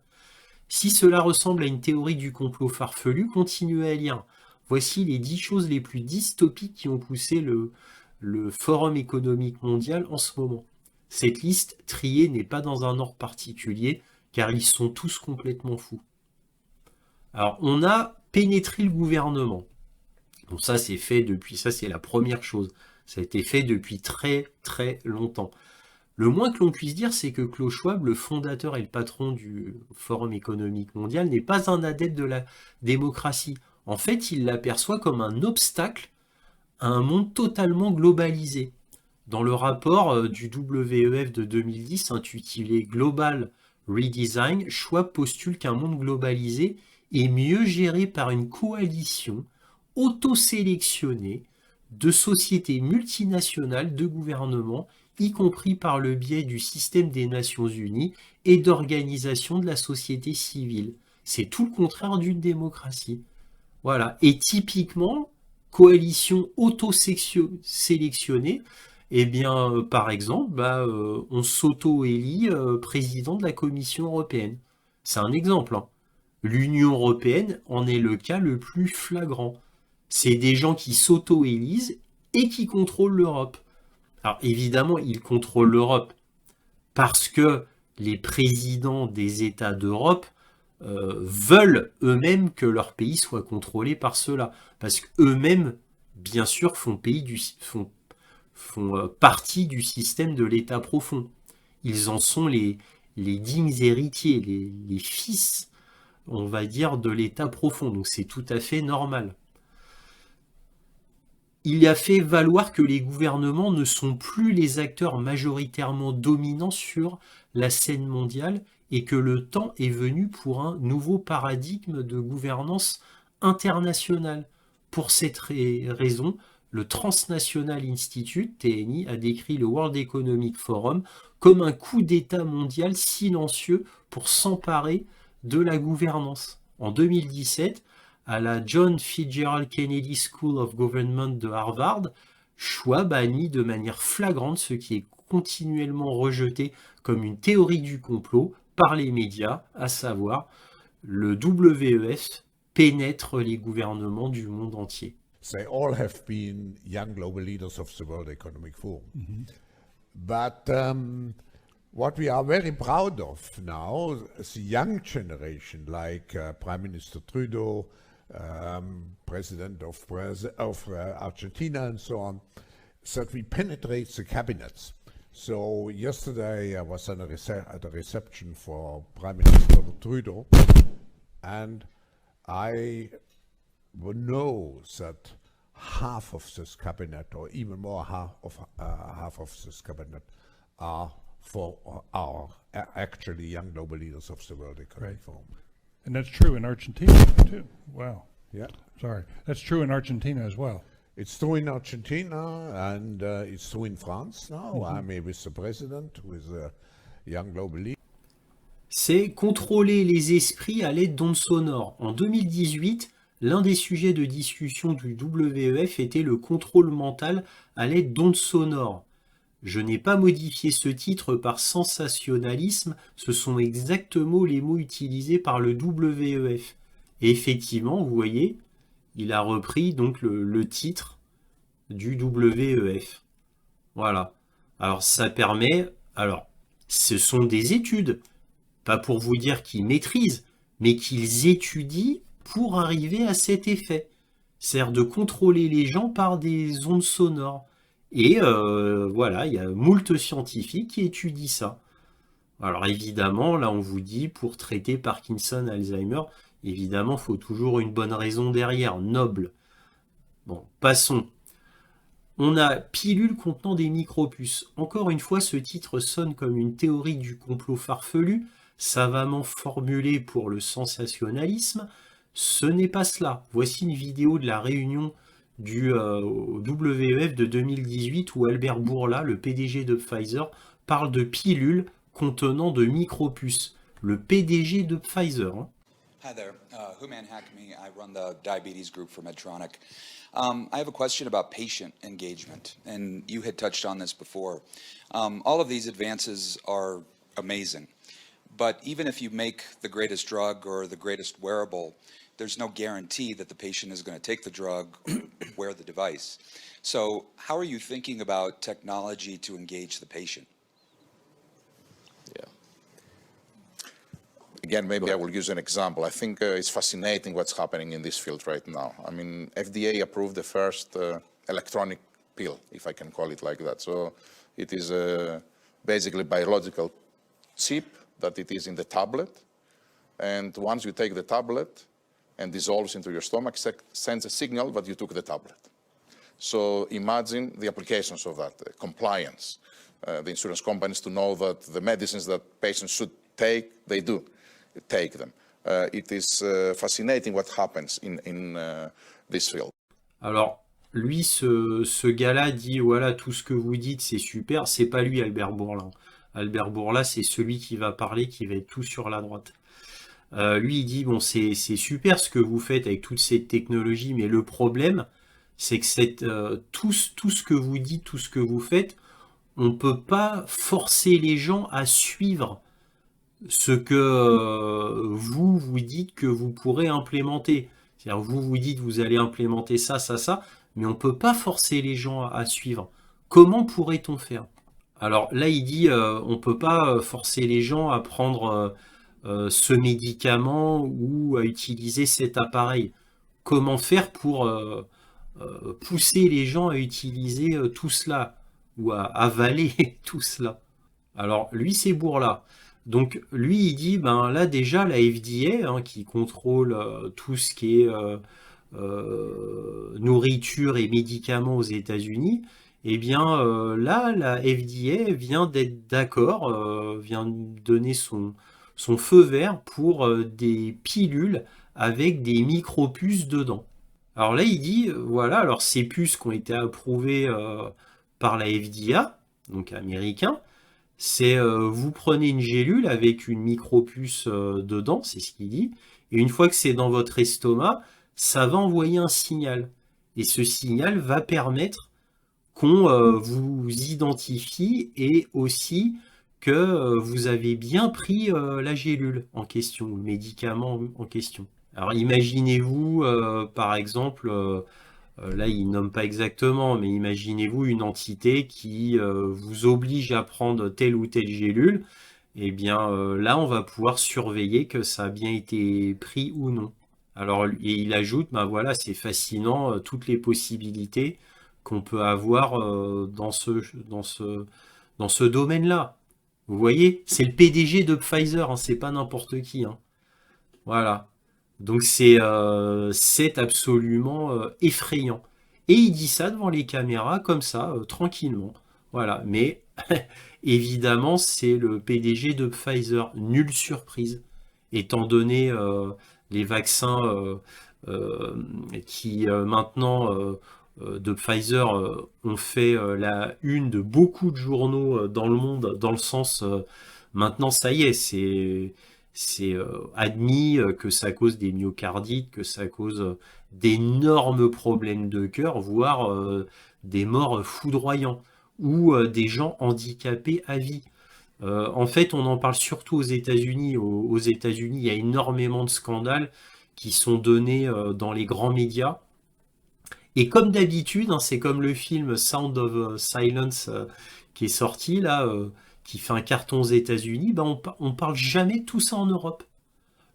Si cela ressemble à une théorie du complot farfelu, continuez à lire. Voici les 10 choses les plus dystopiques qui ont poussé le Forum économique mondial en ce moment. Cette liste triée n'est pas dans un ordre particulier, car ils sont tous complètement fous. Alors, on a pénétré le gouvernement. Bon, ça c'est fait depuis, ça c'est la première chose. Ça a été fait depuis très très longtemps. Le moins que l'on puisse dire, c'est que Klaus Schwab, le fondateur et le patron du Forum économique mondial, n'est pas un adepte de la démocratie. En fait, il l'aperçoit comme un obstacle à un monde totalement globalisé. Dans le rapport du WEF de 2010 intitulé Global Redesign, Schwab postule qu'un monde globalisé est mieux géré par une coalition auto-sélectionnée de sociétés multinationales, de gouvernements y compris par le biais du système des Nations Unies et d'organisations de la société civile. C'est tout le contraire d'une démocratie. Voilà. Et typiquement, coalition auto-sélectionnée, eh bien, par exemple, on s'auto-élit président de la Commission européenne. C'est un exemple, hein. L'Union européenne en est le cas le plus flagrant. C'est des gens qui s'auto-élisent et qui contrôlent l'Europe. Alors évidemment, ils contrôlent l'Europe parce que les présidents des États d'Europe veulent eux-mêmes que leur pays soit contrôlé par cela. Parce qu'eux-mêmes, bien sûr, font partie du système de l'État profond. Ils en sont les dignes héritiers, les fils, on va dire, de l'État profond. Donc c'est tout à fait normal. Il a fait valoir que les gouvernements ne sont plus les acteurs majoritairement dominants sur la scène mondiale et que le temps est venu pour un nouveau paradigme de gouvernance internationale. Pour cette raison, le Transnational Institute, TNI, a décrit le World Economic Forum comme un coup d'État mondial silencieux pour s'emparer de la gouvernance. En 2017, à la John Fitzgerald Kennedy School of Government de Harvard, Schwab a admis de manière flagrante ce qui est continuellement rejeté comme une théorie du complot par les médias, à savoir le WEF pénètre les gouvernements du monde entier. They all have been young global leaders of the World Economic Forum. But what we are very proud of now, the young generation, like Prime Minister Trudeau, President of Argentina and so on, that we penetrate the cabinets. So yesterday I was at a reception for Prime Minister Trudeau, and I know that half of this cabinet, or even more half of this cabinet, are actually young global leaders of the World Economic Forum. And that's true in Argentina too. Wow. Yeah. Sorry. That's true in Argentina as well. It's true in Argentina, and it's true in France now. I mean, with the president, with a young global leader. C'est contrôler les esprits à l'aide d'ondes sonores. En 2018, l'un des sujets de discussion du WEF était le contrôle mental à l'aide d'ondes sonores. Je n'ai pas modifié ce titre par sensationnalisme, ce sont exactement les mots utilisés par le WEF. Et effectivement, vous voyez, il a repris donc le titre du WEF. Voilà. Alors ça permet... Alors, ce sont des études, pas pour vous dire qu'ils maîtrisent, mais qu'ils étudient pour arriver à cet effet. C'est-à-dire de contrôler les gens par des ondes sonores. Et voilà, il y a moult scientifiques qui étudient ça. Alors évidemment, là on vous dit, pour traiter Parkinson, Alzheimer, évidemment, il faut toujours une bonne raison derrière, noble. Bon, passons. On a pilule contenant des micropuces. Encore une fois, ce titre sonne comme une théorie du complot farfelu, savamment formulée pour le sensationnalisme. Ce n'est pas cela. Voici une vidéo de la réunion du WEF de 2018 où Albert Bourla, le PDG de Pfizer, parle de pilules contenant de micropuces. Le PDG de Pfizer. Hein. Hi there, Houman Hakmi. I run the diabetes group for Medtronic. I have a question about patient engagement, and you had touched on this before. All of these advances are amazing, but even if you make the greatest drug or the greatest wearable, there's no guarantee that the patient is going to take the drug or wear the device. So how are you thinking about technology to engage the patient? Yeah. Again, maybe I will use an example. I think it's fascinating what's happening in this field right now. I mean, FDA approved the first electronic pill, if I can call it like that. So it is basically biological chip that it is in the tablet. And once you take the tablet and dissolves into your stomach, sends a signal that you took the tablet. So imagine the applications of that, compliance. The insurance companies to know that the medicines that patients should take, they do take them. It is fascinating what happens in this field. Alors, lui, ce gars-là dit, voilà, tout ce que vous dites, c'est super. C'est pas lui, Albert Bourla. Albert Bourla, c'est celui qui va parler, qui va être tout sur la droite. Lui, il dit, bon, c'est super ce que vous faites avec toute cette technologie, mais le problème, c'est que tout ce que vous dites, tout ce que vous faites, on ne peut pas forcer les gens à suivre ce que vous dites que vous pourrez implémenter. C'est-à-dire, vous dites vous allez implémenter ça, ça, ça, mais on ne peut pas forcer les gens à suivre. Comment pourrait-on faire? Alors là, il dit on ne peut pas forcer les gens à prendre ce médicament ou à utiliser cet appareil. Comment faire pour pousser les gens à utiliser tout cela ou à avaler tout cela? Alors lui, c'est Bourla. Donc lui, il dit, ben là déjà, la FDA, hein, qui contrôle tout ce qui est nourriture et médicaments aux États-Unis, eh bien là, la FDA vient d'être d'accord, vient de donner son feu vert pour des pilules avec des micro-puces dedans. Alors là, il dit, voilà, alors ces puces qui ont été approuvées par la FDA, donc américain, c'est vous prenez une gélule avec une micro-puce dedans, c'est ce qu'il dit, et une fois que c'est dans votre estomac, ça va envoyer un signal. Et ce signal va permettre qu'on vous identifie et aussi que vous avez bien pris la gélule en question, le médicament en question. Alors imaginez-vous, par exemple, là il nomme pas exactement, mais imaginez-vous une entité qui vous oblige à prendre telle ou telle gélule, et bien là on va pouvoir surveiller que ça a bien été pris ou non. Alors et il ajoute, ben voilà, c'est fascinant toutes les possibilités qu'on peut avoir dans ce domaine-là. Vous voyez, c'est le PDG de Pfizer, hein, c'est pas n'importe qui, hein. Voilà. Donc c'est absolument effrayant. Et il dit ça devant les caméras comme ça, tranquillement. Voilà. Mais évidemment, c'est le PDG de Pfizer. Nulle surprise, étant donné les vaccins qui maintenant de Pfizer ont fait la une de beaucoup de journaux dans le monde, dans le sens maintenant ça y est, c'est admis que ça cause des myocardites, que ça cause d'énormes problèmes de cœur, voire des morts foudroyants, ou des gens handicapés à vie. En fait, on en parle surtout aux États-Unis. Aux États-Unis, il y a énormément de scandales qui sont donnés dans les grands médias. Et comme d'habitude, hein, c'est comme le film Sound of Silence qui est sorti là, qui fait un carton aux États-Unis, ben on parle jamais de tout ça en Europe.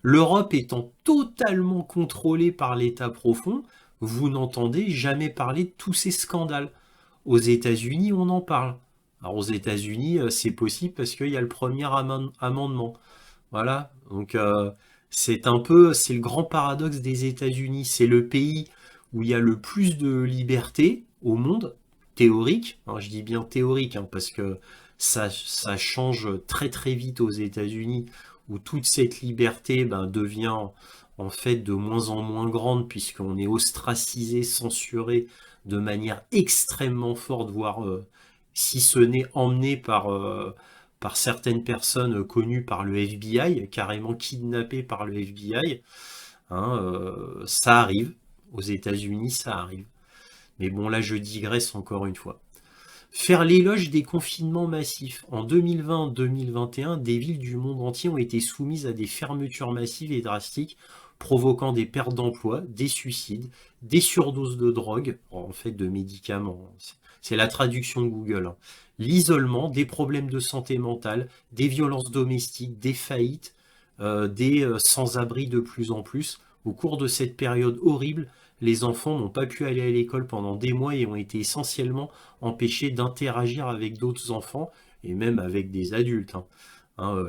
L'Europe étant totalement contrôlée par l'État profond, vous n'entendez jamais parler de tous ces scandales. Aux États-Unis, on en parle. Alors aux États-Unis, c'est possible parce qu'il y a le premier amendement. Voilà. Donc c'est le grand paradoxe des États-Unis. C'est le pays où il y a le plus de liberté au monde, théorique. Hein, je dis bien théorique, hein, parce que ça change très très vite aux États-Unis, où toute cette liberté devient en fait de moins en moins grande, puisqu'on est ostracisé, censuré de manière extrêmement forte, voire si ce n'est emmené par certaines personnes connues par le FBI, carrément kidnappées par le FBI. Hein, ça arrive. Aux États-Unis, ça arrive. Mais bon, là, je digresse encore une fois. Faire l'éloge des confinements massifs. En 2020-2021, des villes du monde entier ont été soumises à des fermetures massives et drastiques, provoquant des pertes d'emplois, des suicides, des surdoses de drogue, en fait de médicaments. C'est la traduction de Google. Hein. L'isolement, des problèmes de santé mentale, des violences domestiques, des faillites, des sans-abri de plus en plus. Au cours de cette période horrible, les enfants n'ont pas pu aller à l'école pendant des mois et ont été essentiellement empêchés d'interagir avec d'autres enfants et même avec des adultes.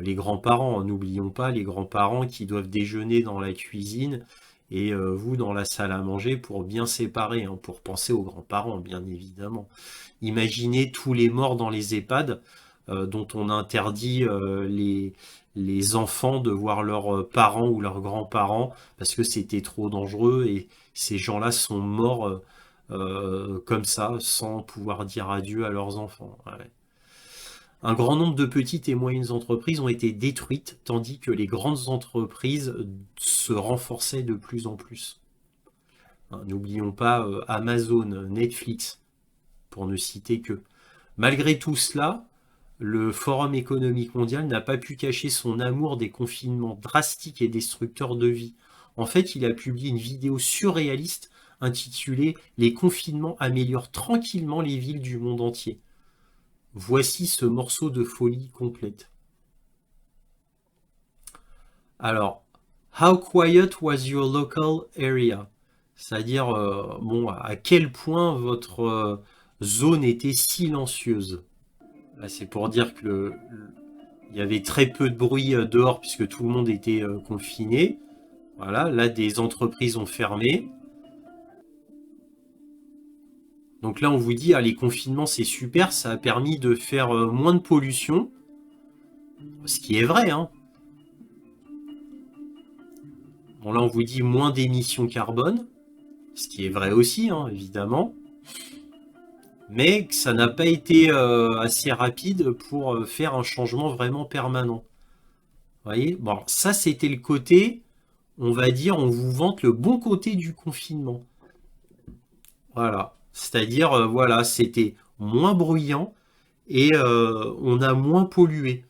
Les grands-parents, n'oublions pas les grands-parents qui doivent déjeuner dans la cuisine et vous dans la salle à manger pour bien séparer, pour penser aux grands-parents, bien évidemment. Imaginez tous les morts dans les EHPAD dont on interdit les enfants de voir leurs parents ou leurs grands-parents parce que c'était trop dangereux et ces gens-là sont morts comme ça, sans pouvoir dire adieu à leurs enfants. Ouais. Un grand nombre de petites et moyennes entreprises ont été détruites, tandis que les grandes entreprises se renforçaient de plus en plus. Hein, n'oublions pas Amazon, Netflix, pour ne citer que. Malgré tout cela, le Forum économique mondial n'a pas pu cacher son amour des confinements drastiques et destructeurs de vie. En fait, il a publié une vidéo surréaliste intitulée « Les confinements améliorent tranquillement les villes du monde entier ». Voici ce morceau de folie complète. Alors, how quiet was your local area? C'est-à-dire, bon, à quel point votre zone était silencieuse. Là, c'est pour dire que il y avait très peu de bruit dehors puisque tout le monde était confiné. Voilà, là, des entreprises ont fermé. Donc là, on vous dit, ah, les confinements, c'est super, ça a permis de faire moins de pollution. Ce qui est vrai, hein. Bon, là, on vous dit moins d'émissions carbone. Ce qui est vrai aussi, hein, évidemment. Mais que ça n'a pas été assez rapide pour faire un changement vraiment permanent. Vous voyez? Bon, ça, c'était le côté, on va dire, on vous vante le bon côté du confinement. Voilà. C'est-à-dire, voilà, c'était moins bruyant et on a moins pollué.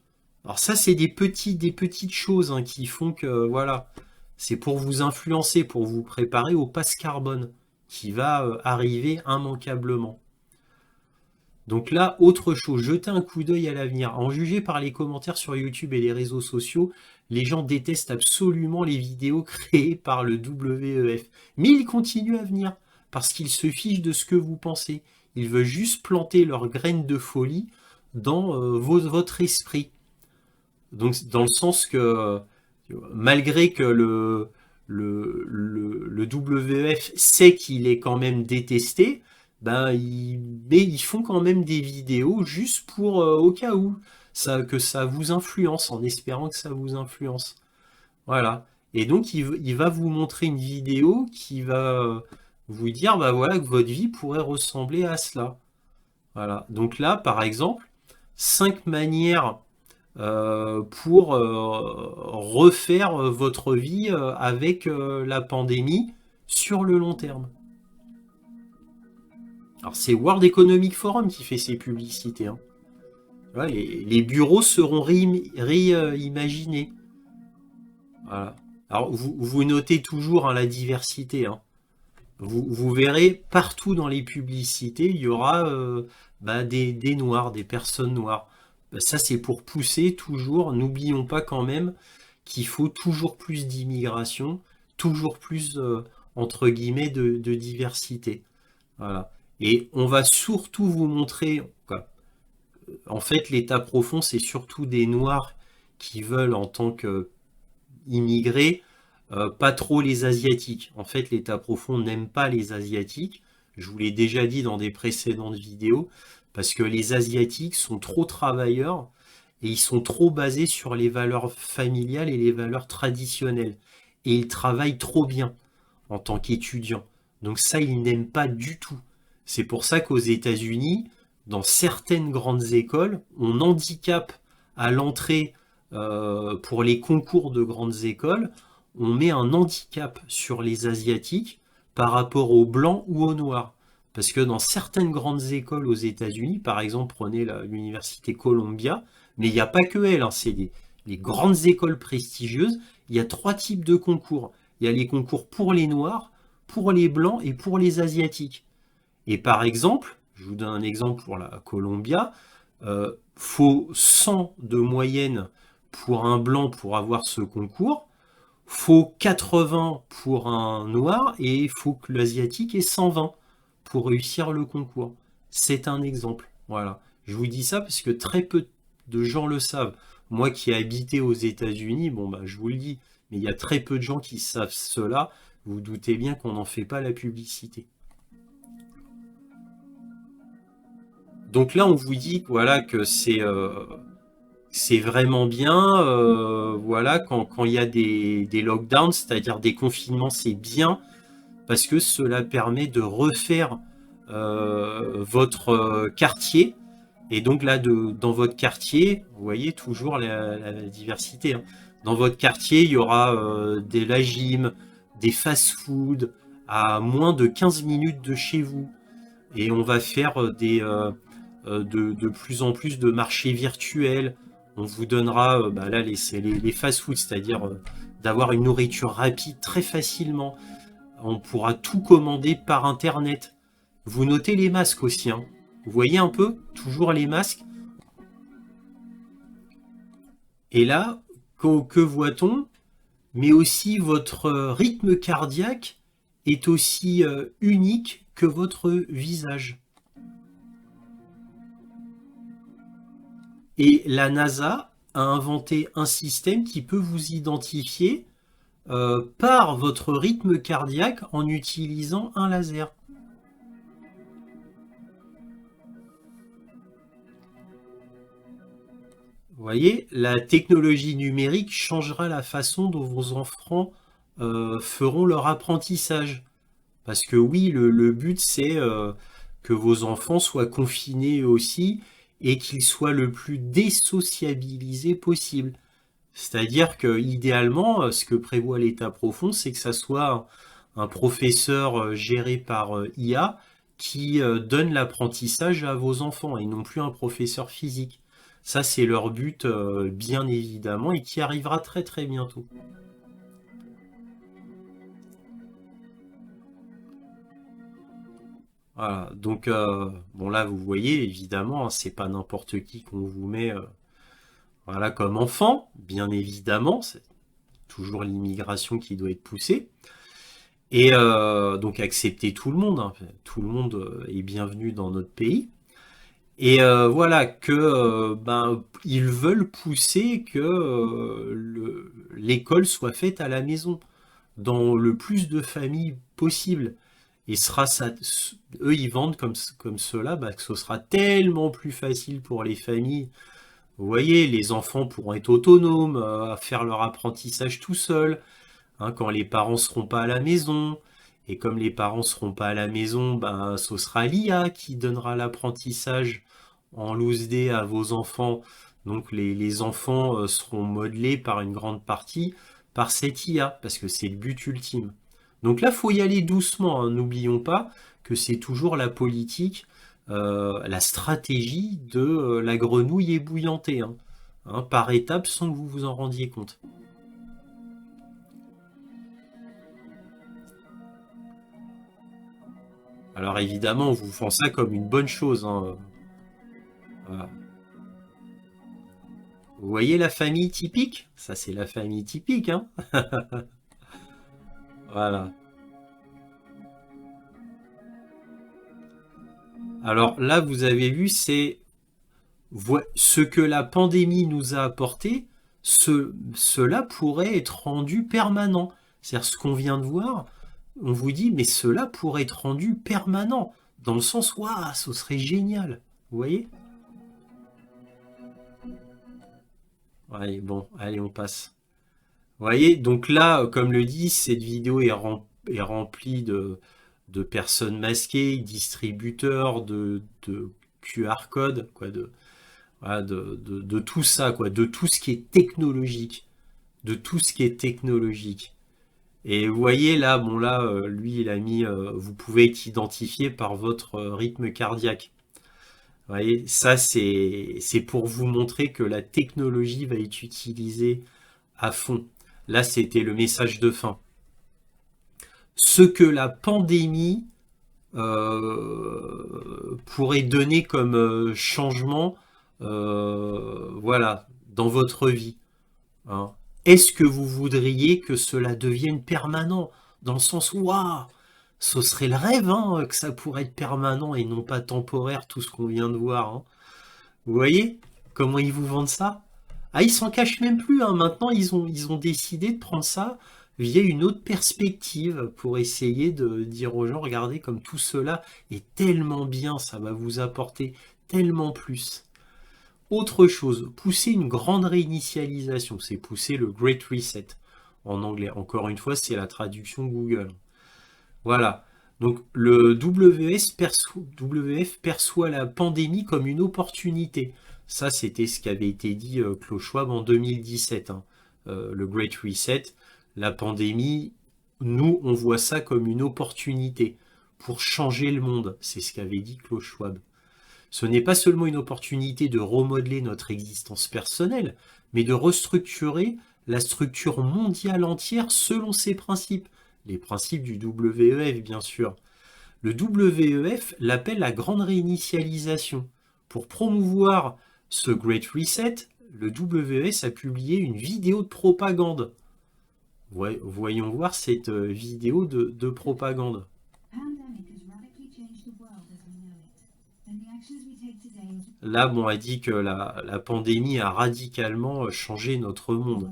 Alors ça, c'est des petites choses hein, qui font que, voilà, c'est pour vous influencer, pour vous préparer au passe carbone qui va arriver immanquablement. Donc là, autre chose, jetez un coup d'œil à l'avenir. En juger par les commentaires sur YouTube et les réseaux sociaux, les gens détestent absolument les vidéos créées par le WEF. Mais ils continuent à venir, parce qu'ils se fichent de ce que vous pensez. Ils veulent juste planter leurs graines de folie dans votre esprit. Donc dans le sens que, malgré que le WEF sait qu'il est quand même détesté, ben, ils font quand même des vidéos juste pour, au cas où, que ça vous influence, en espérant que ça vous influence. Voilà. Et donc, il va vous montrer une vidéo qui va vous dire, bah voilà, que votre vie pourrait ressembler à cela. Voilà. Donc là, par exemple, 5 manières pour refaire votre vie avec la pandémie sur le long terme. Alors c'est World Economic Forum qui fait ces publicités. Hein. Voilà, les bureaux seront réimaginés. Voilà. Alors vous notez toujours hein, la diversité. Hein. Vous verrez partout dans les publicités, il y aura des noirs, des personnes noires. Ça c'est pour pousser toujours. N'oublions pas quand même qu'il faut toujours plus d'immigration, toujours plus entre guillemets de diversité. Voilà. Et on va surtout vous montrer, en fait, l'état profond, c'est surtout des Noirs qui veulent, en tant qu'immigrés, pas trop les Asiatiques. En fait, l'état profond n'aime pas les Asiatiques. Je vous l'ai déjà dit dans des précédentes vidéos, parce que les Asiatiques sont trop travailleurs et ils sont trop basés sur les valeurs familiales et les valeurs traditionnelles. Et ils travaillent trop bien en tant qu'étudiants. Donc ça, ils n'aiment pas du tout. C'est pour ça qu'aux États-Unis, dans certaines grandes écoles, on handicape à l'entrée pour les concours de grandes écoles, on met un handicap sur les Asiatiques par rapport aux Blancs ou aux Noirs. Parce que dans certaines grandes écoles aux États-Unis, par exemple, prenez l'université Columbia, mais il n'y a pas que elle, hein, c'est les grandes écoles prestigieuses, il y a 3 types de concours. Il y a les concours pour les Noirs, pour les Blancs et pour les Asiatiques. Et par exemple, je vous donne un exemple pour la Columbia, faut 100 de moyenne pour un blanc pour avoir ce concours, faut 80 pour un noir et il faut que l'asiatique ait 120 pour réussir le concours. C'est un exemple. Voilà. Je vous dis ça parce que très peu de gens le savent. Moi qui ai habité aux États-Unis, bon bah je vous le dis, mais il y a très peu de gens qui savent cela. Vous vous doutez bien qu'on n'en fait pas la publicité. Donc là, on vous dit voilà, que c'est vraiment bien. Voilà, quand il y a des lockdowns, c'est-à-dire des confinements, c'est bien parce que cela permet de refaire votre quartier. Et donc là, dans votre quartier, vous voyez toujours la diversité. Hein. Dans votre quartier, il y aura la gym, des fast-food à moins de 15 minutes de chez vous. Et on va faire de plus en plus de marchés virtuels. On vous donnera là les fast-food, c'est-à-dire d'avoir une nourriture rapide très facilement. On pourra tout commander par Internet. Vous notez les masques aussi. Hein. Vous voyez un peu, toujours les masques. Et là, que voit-on? Mais aussi votre rythme cardiaque est aussi unique que votre visage. Et la NASA a inventé un système qui peut vous identifier par votre rythme cardiaque en utilisant un laser. Vous voyez, la technologie numérique changera la façon dont vos enfants feront leur apprentissage. Parce que oui, le but, c'est que vos enfants soient confinés aussi et qu'ils soient le plus désociabilisés possible. C'est-à-dire que idéalement, ce que prévoit l'État profond, c'est que ça soit un professeur géré par IA qui donne l'apprentissage à vos enfants et non plus un professeur physique. Ça, c'est leur but, bien évidemment, et qui arrivera très très bientôt. Voilà, donc bon là vous voyez évidemment, hein, c'est pas n'importe qui qu'on vous met voilà, comme enfant, bien évidemment, c'est toujours l'immigration qui doit être poussée. Et donc accepter tout le monde, hein, tout le monde est bienvenu dans notre pays. Et voilà que ils veulent pousser que l'école soit faite à la maison, dans le plus de familles possible. Et eux, ils vendent comme cela, que ce sera tellement plus facile pour les familles. Vous voyez, les enfants pourront être autonomes, à faire leur apprentissage tout seuls, hein, quand les parents seront pas à la maison. Et comme les parents seront pas à la maison, ce sera l'IA qui donnera l'apprentissage en loose day à vos enfants. Donc les enfants seront modelés par une grande partie par cette IA, parce que c'est le but ultime. Donc là, il faut y aller doucement. Hein. N'oublions pas que c'est toujours la politique, la stratégie de la grenouille ébouillantée, hein. Hein, par étapes sans que vous vous en rendiez compte. Alors évidemment, on vous vend ça comme une bonne chose. Hein. Voilà. Vous voyez la famille typique? Ça, c'est la famille typique. Hein. Voilà. Alors là, vous avez vu, c'est ce que la pandémie nous a apporté, cela pourrait être rendu permanent. C'est-à-dire ce qu'on vient de voir, on vous dit, mais cela pourrait être rendu permanent, dans le sens, waouh, ce serait génial. Vous voyez? Allez, bon, allez, on passe. Vous voyez, donc là, comme le dit, cette vidéo est remplie de personnes masquées, distributeurs de QR code, quoi, voilà, de tout ça, quoi, de tout ce qui est technologique, de tout ce qui est technologique. Et vous voyez là, bon là, lui il a mis, vous pouvez être identifié par votre rythme cardiaque. Vous voyez, ça c'est pour vous montrer que la technologie va être utilisée à fond. Là, c'était le message de fin. Ce que la pandémie pourrait donner comme changement, voilà, dans votre vie. Hein. Est-ce que vous voudriez que cela devienne permanent? Dans le sens, waouh, ce serait le rêve, hein, que ça pourrait être permanent et non pas temporaire, tout ce qu'on vient de voir. Hein. Vous voyez comment ils vous vendent ça? Ah, ils s'en cachent même plus. Hein. Maintenant, ils ont décidé de prendre ça via une autre perspective pour essayer de dire aux gens, regardez comme tout cela est tellement bien, ça va vous apporter tellement plus. Autre chose, pousser une grande réinitialisation, c'est pousser le Great Reset en anglais. Encore une fois, c'est la traduction Google. Voilà. Donc le WF perçoit la pandémie comme une opportunité. Ça, c'était ce qui avait été dit Klaus Schwab en 2017, hein. Le Great Reset, la pandémie, nous, on voit ça comme une opportunité pour changer le monde. C'est ce qu'avait dit Klaus Schwab. Ce n'est pas seulement une opportunité de remodeler notre existence personnelle, mais de restructurer la structure mondiale entière selon ses principes. Les principes du WEF, bien sûr. Le WEF l'appelle la grande réinitialisation. Pour promouvoir ce Great Reset, le WEF a publié une vidéo de propagande. Voyons voir cette vidéo de propagande. Là, bon, elle dit que la pandémie a radicalement changé notre monde.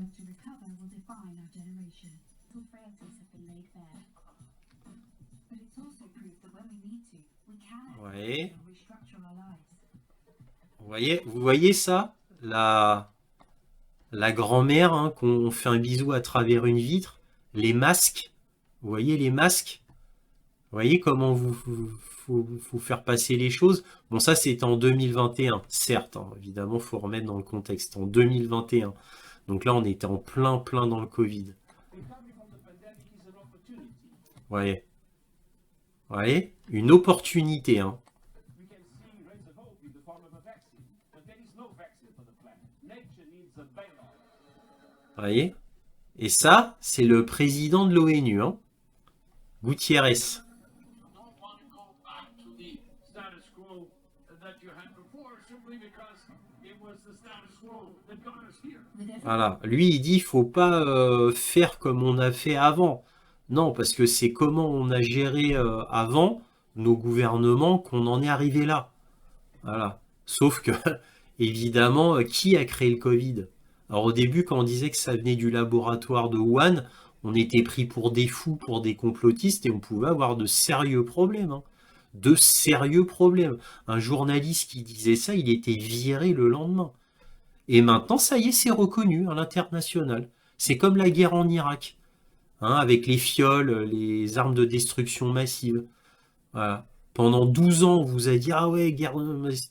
Ouais. Vous voyez ça? La grand-mère, hein, qu'on fait un bisou à travers une vitre. Les masques. Vous voyez les masques? Vous voyez comment faut faire passer les choses? Bon, ça, c'est en 2021, certes, hein, évidemment, il faut remettre dans le contexte. En 2021. Donc là, on était en plein dans le Covid. Ouais. Vous voyez? Une opportunité, hein. Vous voyez? Et ça, c'est le président de l'ONU, hein, Gutiérrez. Voilà, lui il dit il faut pas faire comme on a fait avant. Non, parce que c'est comment on a géré avant nos gouvernements qu'on en est arrivé là. Voilà. Sauf que, évidemment, qui a créé le Covid? Alors au début, quand on disait que ça venait du laboratoire de Wuhan, on était pris pour des fous, pour des complotistes, et on pouvait avoir de sérieux problèmes, hein. De sérieux problèmes. Un journaliste qui disait ça, il était viré le lendemain. Et maintenant, ça y est, c'est reconnu à l'international. C'est comme la guerre en Irak, hein, avec les fioles, les armes de destruction massive. Voilà. Pendant 12 ans, on vous a dit, ah ouais, guerre,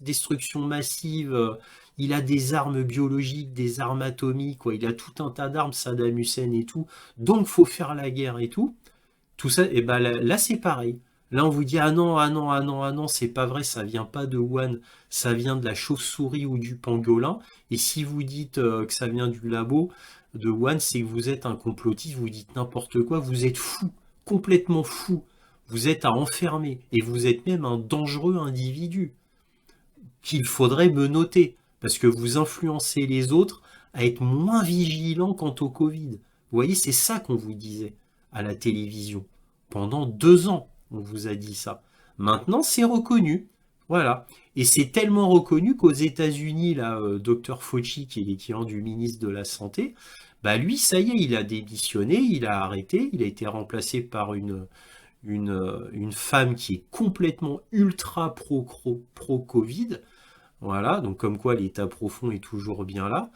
destruction massive, il a des armes biologiques, des armes atomiques, quoi. Il a tout un tas d'armes, Saddam Hussein et tout. Donc, faut faire la guerre et tout. Tout ça, et ben là, c'est pareil. Là, on vous dit, ah non, ah non, ah non, ah non, c'est pas vrai, ça vient pas de Wuhan, ça vient de la chauve-souris ou du pangolin. Et si vous dites que ça vient du labo de Wuhan, c'est que vous êtes un complotiste, vous dites n'importe quoi, vous êtes fou, complètement fou. Vous êtes à enfermer, et vous êtes même un dangereux individu qu'il faudrait menotter, parce que vous influencez les autres à être moins vigilants quant au Covid. Vous voyez, c'est ça qu'on vous disait à la télévision. Pendant 2 ans, on vous a dit ça. Maintenant, c'est reconnu. Voilà. Et c'est tellement reconnu qu'aux États-Unis, là, Dr Fauci, qui est l'équivalent du ministre de la Santé, bah lui, ça y est, il a démissionné, il a arrêté, il a été remplacé par une femme qui est complètement ultra pro-Covid. Voilà, donc comme quoi l'état profond est toujours bien là.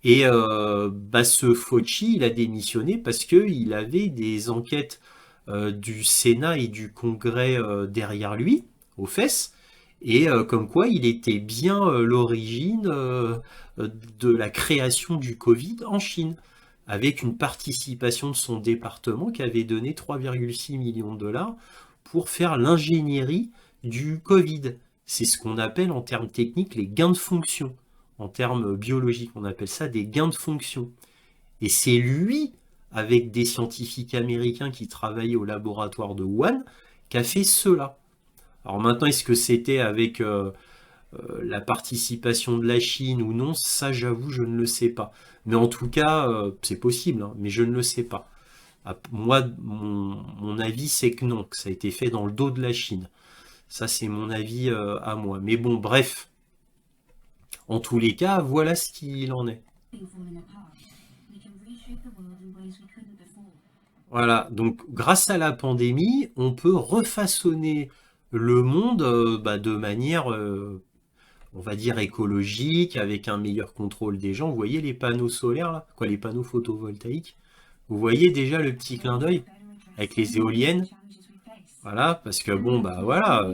Et ce Fauci, il a démissionné parce qu'il avait des enquêtes du Sénat et du Congrès derrière lui, aux fesses, et comme quoi il était bien l'origine de la création du Covid en Chine, avec une participation de son département qui avait donné 3,6 millions de dollars pour faire l'ingénierie du Covid. C'est ce qu'on appelle en termes techniques les gains de fonction. En termes biologiques, on appelle ça des gains de fonction. Et c'est lui, avec des scientifiques américains qui travaillaient au laboratoire de Wuhan, qui a fait cela. Alors maintenant, est-ce que c'était avec la participation de la Chine ou non? Ça, j'avoue, je ne le sais pas. Mais en tout cas, c'est possible, hein, mais je ne le sais pas. Moi, mon avis, c'est que non, que ça a été fait dans le dos de la Chine. Ça, c'est mon avis à moi. Mais bon, bref. En tous les cas, voilà ce qu'il en est. Voilà, donc grâce à la pandémie, on peut refaçonner le monde de manière, on va dire, écologique, avec un meilleur contrôle des gens. Vous voyez les panneaux solaires, là, quoi, les panneaux photovoltaïques. Vous voyez déjà le petit clin d'œil avec les éoliennes. Voilà, parce que bon, bah voilà,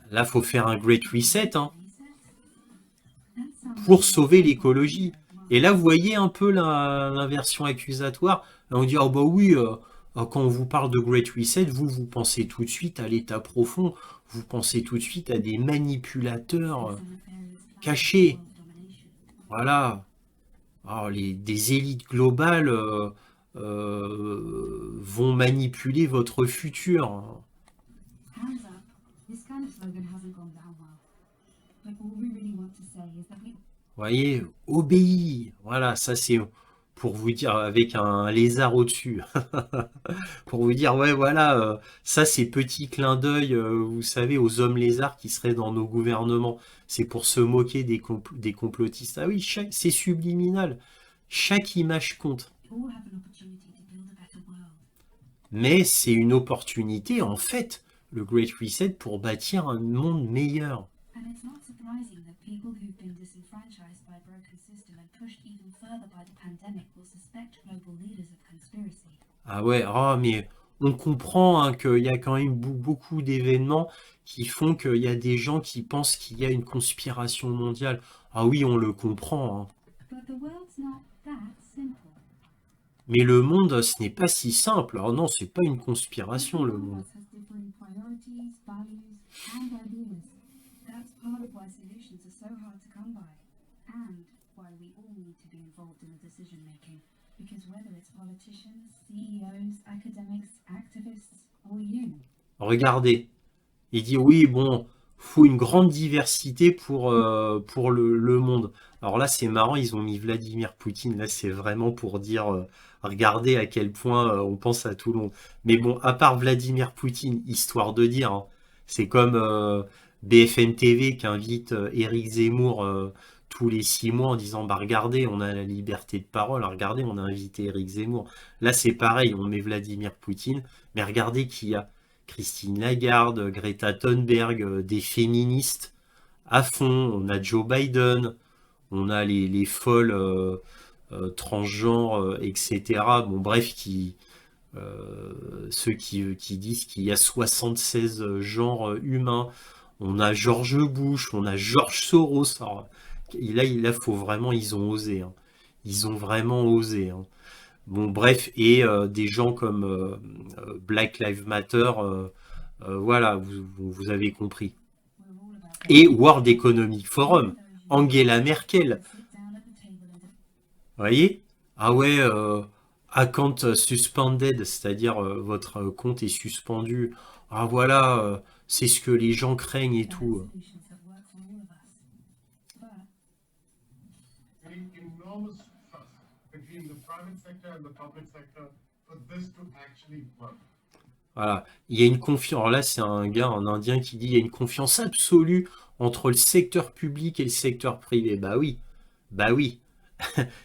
là, faut faire un great reset, hein, pour sauver l'écologie. Et là, vous voyez un peu l'inversion accusatoire. Là, on dit, oh bah oui, quand on vous parle de great reset, vous pensez tout de suite à l'état profond, vous pensez tout de suite à des manipulateurs cachés. Voilà. Alors, des élites globales vont manipuler votre futur. Voyez, obéis. Voilà, ça c'est pour vous dire avec un lézard au-dessus. Pour vous dire, ouais, voilà, ça c'est petit clin d'œil, vous savez, aux hommes lézards qui seraient dans nos gouvernements. C'est pour se moquer des complotistes. Ah oui, c'est subliminal. Chaque image compte. Mais c'est une opportunité, en fait, le Great Reset, pour bâtir un monde meilleur. Ah ouais, ah, mais on comprend hein, qu'il y a quand même beaucoup d'événements qui font qu'il y a des gens qui pensent qu'il y a une conspiration mondiale. Ah oui, on le comprend. Hein. Mais le monde, ce n'est pas si simple. Alors non, c'est pas une conspiration, le monde. Regardez, il dit oui, bon, faut une grande diversité pour le monde. Alors là, c'est marrant, ils ont mis Vladimir Poutine. Là, c'est vraiment pour dire, regardez à quel point on pense à tout le monde. Mais bon, à part Vladimir Poutine, histoire de dire, hein, c'est comme BFM TV qui invite Éric Zemmour tous les 6 mois en disant, bah regardez, on a la liberté de parole. Regardez, on a invité Éric Zemmour. Là, c'est pareil, on met Vladimir Poutine, mais regardez qui y a. Christine Lagarde, Greta Thunberg, des féministes à fond. On a Joe Biden, on a les folles transgenres, etc. Bon, bref, ceux qui disent qu'il y a 76 genres humains. On a George Bush, on a George Soros. Alors, là, faut vraiment, ils ont osé. Hein. Ils ont vraiment osé. Hein. Bon, bref, et des gens comme Black Lives Matter, voilà, vous avez compris. Et World Economic Forum, Angela Merkel. Vous voyez? Ah ouais, account suspended, c'est-à-dire votre compte est suspendu. Ah voilà, c'est ce que les gens craignent et tout. Voilà, il y a une confiance. Alors là, c'est un gars, un Indien qui dit il y a une confiance absolue entre le secteur public et le secteur privé. Bah oui,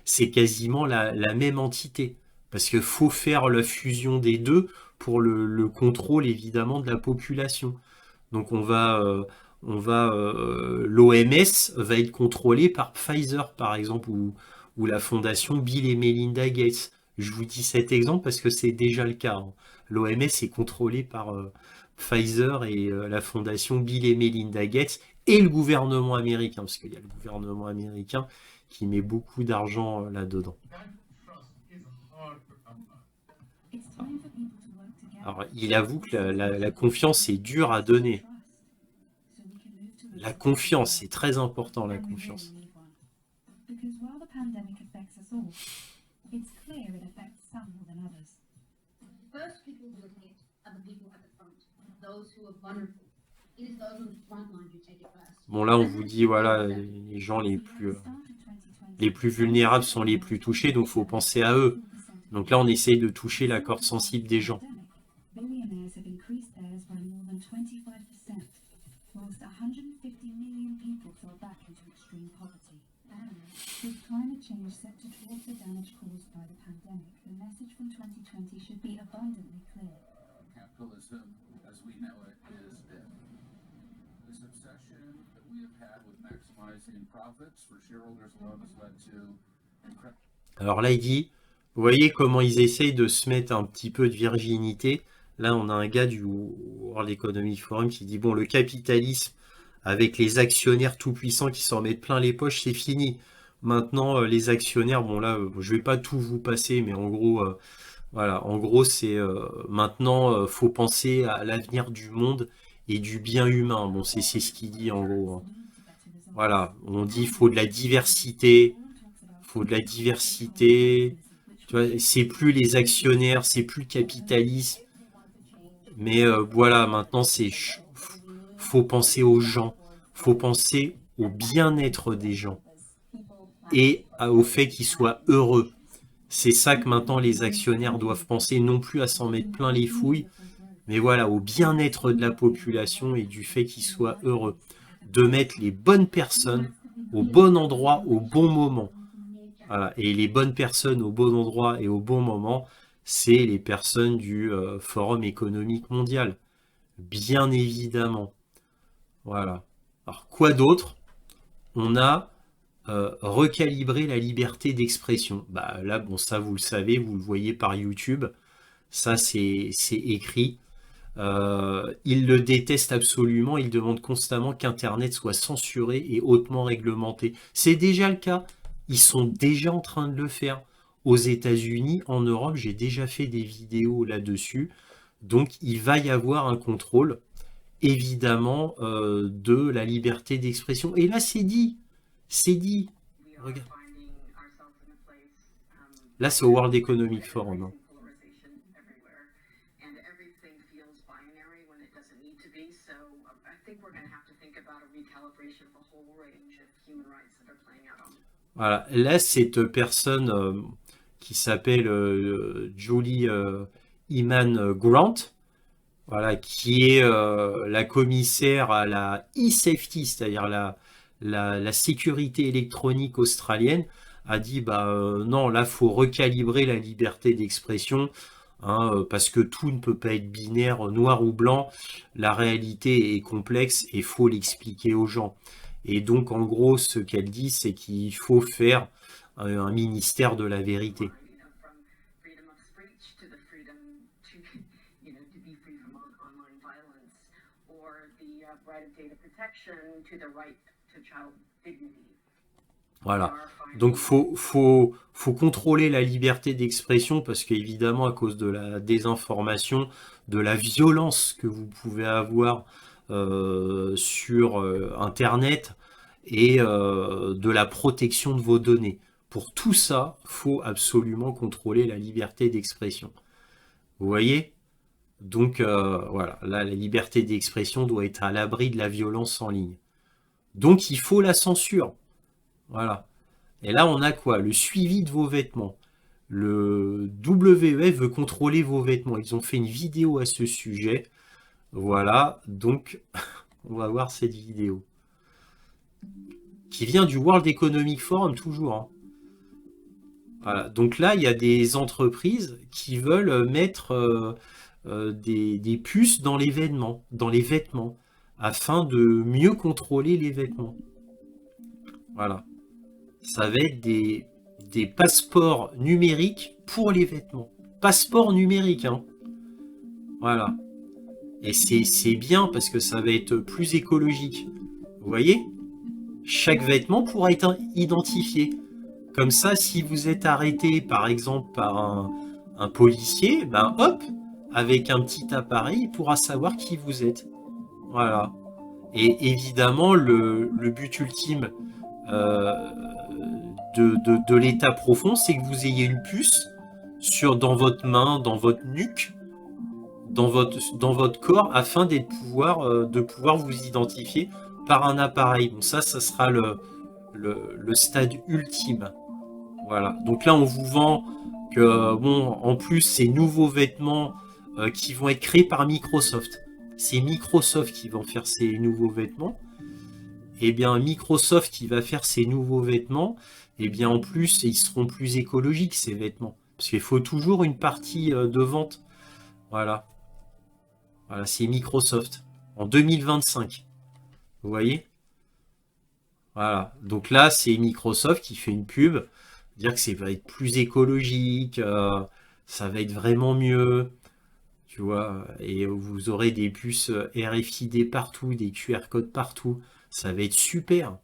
c'est quasiment la même entité. Parce qu'il faut faire la fusion des deux pour le contrôle évidemment de la population. Donc l'OMS va être contrôlée par Pfizer par exemple ou la fondation Bill et Melinda Gates. Je vous dis cet exemple parce que c'est déjà le cas. Hein. L'OMS est contrôlée par Pfizer et la fondation Bill et Melinda Gates et le gouvernement américain, parce qu'il y a le gouvernement américain qui met beaucoup d'argent là-dedans. Alors, il avoue que la confiance est dure à donner. La confiance, c'est très important, la confiance. Bon, là, on vous dit, voilà, les gens les plus vulnérables sont les plus touchés, donc il faut penser à eux. Donc là, on essaye de toucher la corde sensible des gens. Alors là, il dit, vous voyez comment ils essayent de se mettre un petit peu de virginité. Là, on a un gars du World Economic Forum qui dit, bon, le capitalisme, avec les actionnaires tout puissants qui s'en mettent plein les poches, c'est fini. Maintenant, les actionnaires, bon là, je vais pas tout vous passer, mais en gros, voilà, en gros, c'est maintenant, faut penser à l'avenir du monde et du bien humain. Bon, c'est ce qu'il dit en gros, hein. Voilà, on dit faut de la diversité, faut de la diversité. Tu vois, c'est plus les actionnaires, c'est plus le capitalisme, mais voilà, maintenant faut penser aux gens, faut penser au bien-être des gens et au fait qu'ils soient heureux. C'est ça que maintenant les actionnaires doivent penser, non plus à s'en mettre plein les fouilles, mais voilà, au bien-être de la population et du fait qu'ils soient heureux. De mettre les bonnes personnes au bon endroit, au bon moment. Voilà. Et les bonnes personnes au bon endroit et au bon moment, c'est les personnes du Forum économique mondial. Bien évidemment. Voilà. Alors, quoi d'autre? On a recalibré la liberté d'expression. Bah, là, bon, ça, vous le savez, vous le voyez par YouTube. Ça, c'est écrit. Ils le détestent absolument. Ils demandent constamment qu'Internet soit censuré et hautement réglementé. C'est déjà le cas. Ils sont déjà en train de le faire. Aux États-Unis, en Europe, j'ai déjà fait des vidéos là-dessus. Donc, il va y avoir un contrôle, évidemment, de la liberté d'expression. Et là, c'est dit. C'est dit. Regarde. Là, c'est au World Economic Forum, hein. Voilà. Là, cette personne qui s'appelle Julie Iman Grant, voilà, qui est la commissaire à la e-safety, c'est-à-dire la sécurité électronique australienne, a dit bah non, là faut recalibrer la liberté d'expression, hein, parce que tout ne peut pas être binaire, noir ou blanc. La réalité est complexe et faut l'expliquer aux gens. Et donc en gros, ce qu'elle dit, c'est qu'il faut faire un ministère de la vérité. Voilà. Donc faut contrôler la liberté d'expression parce qu'évidemment à cause de la désinformation, de la violence que vous pouvez avoir sur Internet et de la protection de vos données. Pour tout ça, faut absolument contrôler la liberté d'expression. Vous voyez? Donc voilà, là la liberté d'expression doit être à l'abri de la violence en ligne. Donc il faut la censure. Voilà. Et là, on a quoi? Le suivi de vos vêtements. Le WEF veut contrôler vos vêtements. Ils ont fait une vidéo à ce sujet. Voilà. Donc, on va voir cette vidéo. Qui vient du World Economic Forum, toujours, hein. Voilà. Donc là, il y a des entreprises qui veulent mettre des puces dans les vêtements, afin de mieux contrôler les vêtements. Voilà. Ça va être des passeports numériques pour les vêtements. Passeport numérique, hein. Voilà. Et c'est bien parce que ça va être plus écologique. Vous voyez? Chaque vêtement pourra être identifié. Comme ça, si vous êtes arrêté, par exemple, par un policier, ben hop, avec un petit appareil, il pourra savoir qui vous êtes. Voilà. Et évidemment, le but ultime de l'état profond, c'est que vous ayez une puce dans votre main, dans votre nuque, dans votre corps, afin de pouvoir vous identifier par un appareil. Bon, ça sera le stade ultime. Voilà. Donc là, on vous vend que, bon, en plus, ces nouveaux vêtements qui vont être créés par Microsoft. C'est Microsoft qui vont faire ces nouveaux vêtements. Eh bien, Microsoft qui va faire ces nouveaux vêtements, eh bien, en plus, ils seront plus écologiques, ces vêtements. Parce qu'il faut toujours une partie de vente. Voilà. Voilà, c'est Microsoft. En 2025. Vous voyez? Voilà. Donc là, c'est Microsoft qui fait une pub. Dire que ça va être plus écologique. Ça va être vraiment mieux. tu vois, et vous aurez des puces RFID partout, des QR codes partout, ça va être super.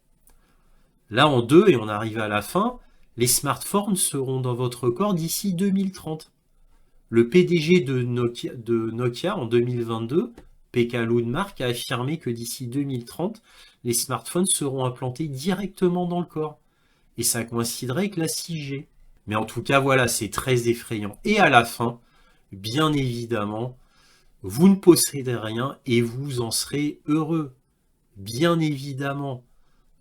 Là, en deux, et on arrive à la fin, les smartphones seront dans votre corps d'ici 2030. Le PDG de Nokia en 2022, Pekka Lundmark, a affirmé que d'ici 2030, les smartphones seront implantés directement dans le corps. Et ça coïnciderait avec la 6G. Mais en tout cas, voilà, c'est très effrayant. Et à la fin, bien évidemment, vous ne possédez rien et vous en serez heureux. Bien évidemment.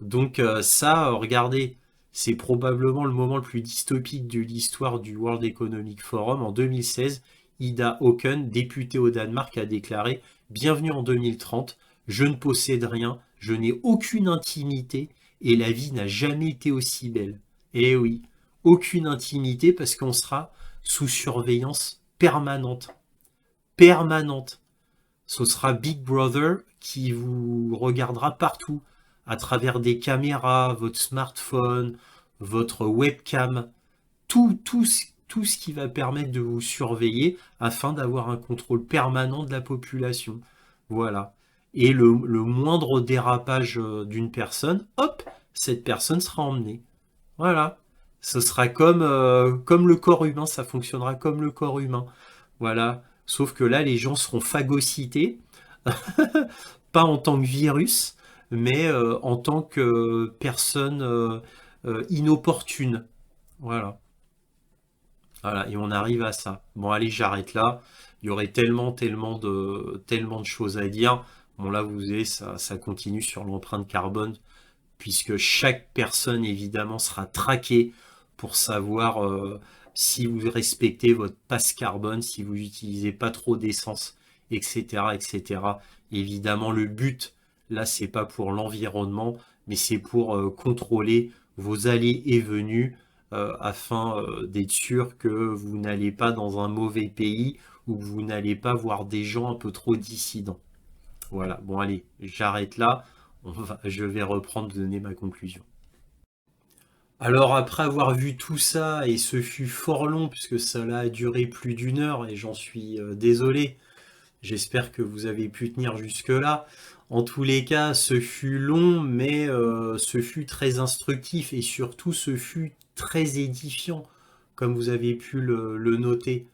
Donc regardez, c'est probablement le moment le plus dystopique de l'histoire du World Economic Forum. En 2016, Ida Auken, députée au Danemark, a déclaré « Bienvenue en 2030, je ne possède rien, je n'ai aucune intimité et la vie n'a jamais été aussi belle. » Eh oui, aucune intimité parce qu'on sera sous surveillance permanente. Permanente. Ce sera Big Brother qui vous regardera partout, à travers des caméras, votre smartphone, votre webcam, tout ce qui va permettre de vous surveiller afin d'avoir un contrôle permanent de la population. Voilà. Et le moindre dérapage d'une personne, hop, cette personne sera emmenée. Voilà. Ce sera comme le corps humain, ça fonctionnera comme le corps humain. Voilà. Sauf que là, les gens seront phagocytés, pas en tant que virus, mais en tant que personne inopportune. Voilà. Voilà, et on arrive à ça. Bon, allez, j'arrête là. Il y aurait tellement de choses à dire. Bon, là, vous voyez, ça continue sur l'empreinte carbone, puisque chaque personne, évidemment, sera traquée pour savoir si vous respectez votre passe carbone, si vous n'utilisez pas trop d'essence, etc., etc. Évidemment, le but, là, c'est pas pour l'environnement, mais c'est pour contrôler vos allées et venues afin d'être sûr que vous n'allez pas dans un mauvais pays ou que vous n'allez pas voir des gens un peu trop dissidents. Voilà, bon allez, j'arrête là, je vais reprendre de donner ma conclusion. Alors après avoir vu tout ça, et ce fut fort long puisque cela a duré plus d'une heure et j'en suis désolé, j'espère que vous avez pu tenir jusque-là. En tous les cas, ce fut long, mais ce fut très instructif et surtout ce fut très édifiant, comme vous avez pu le noter.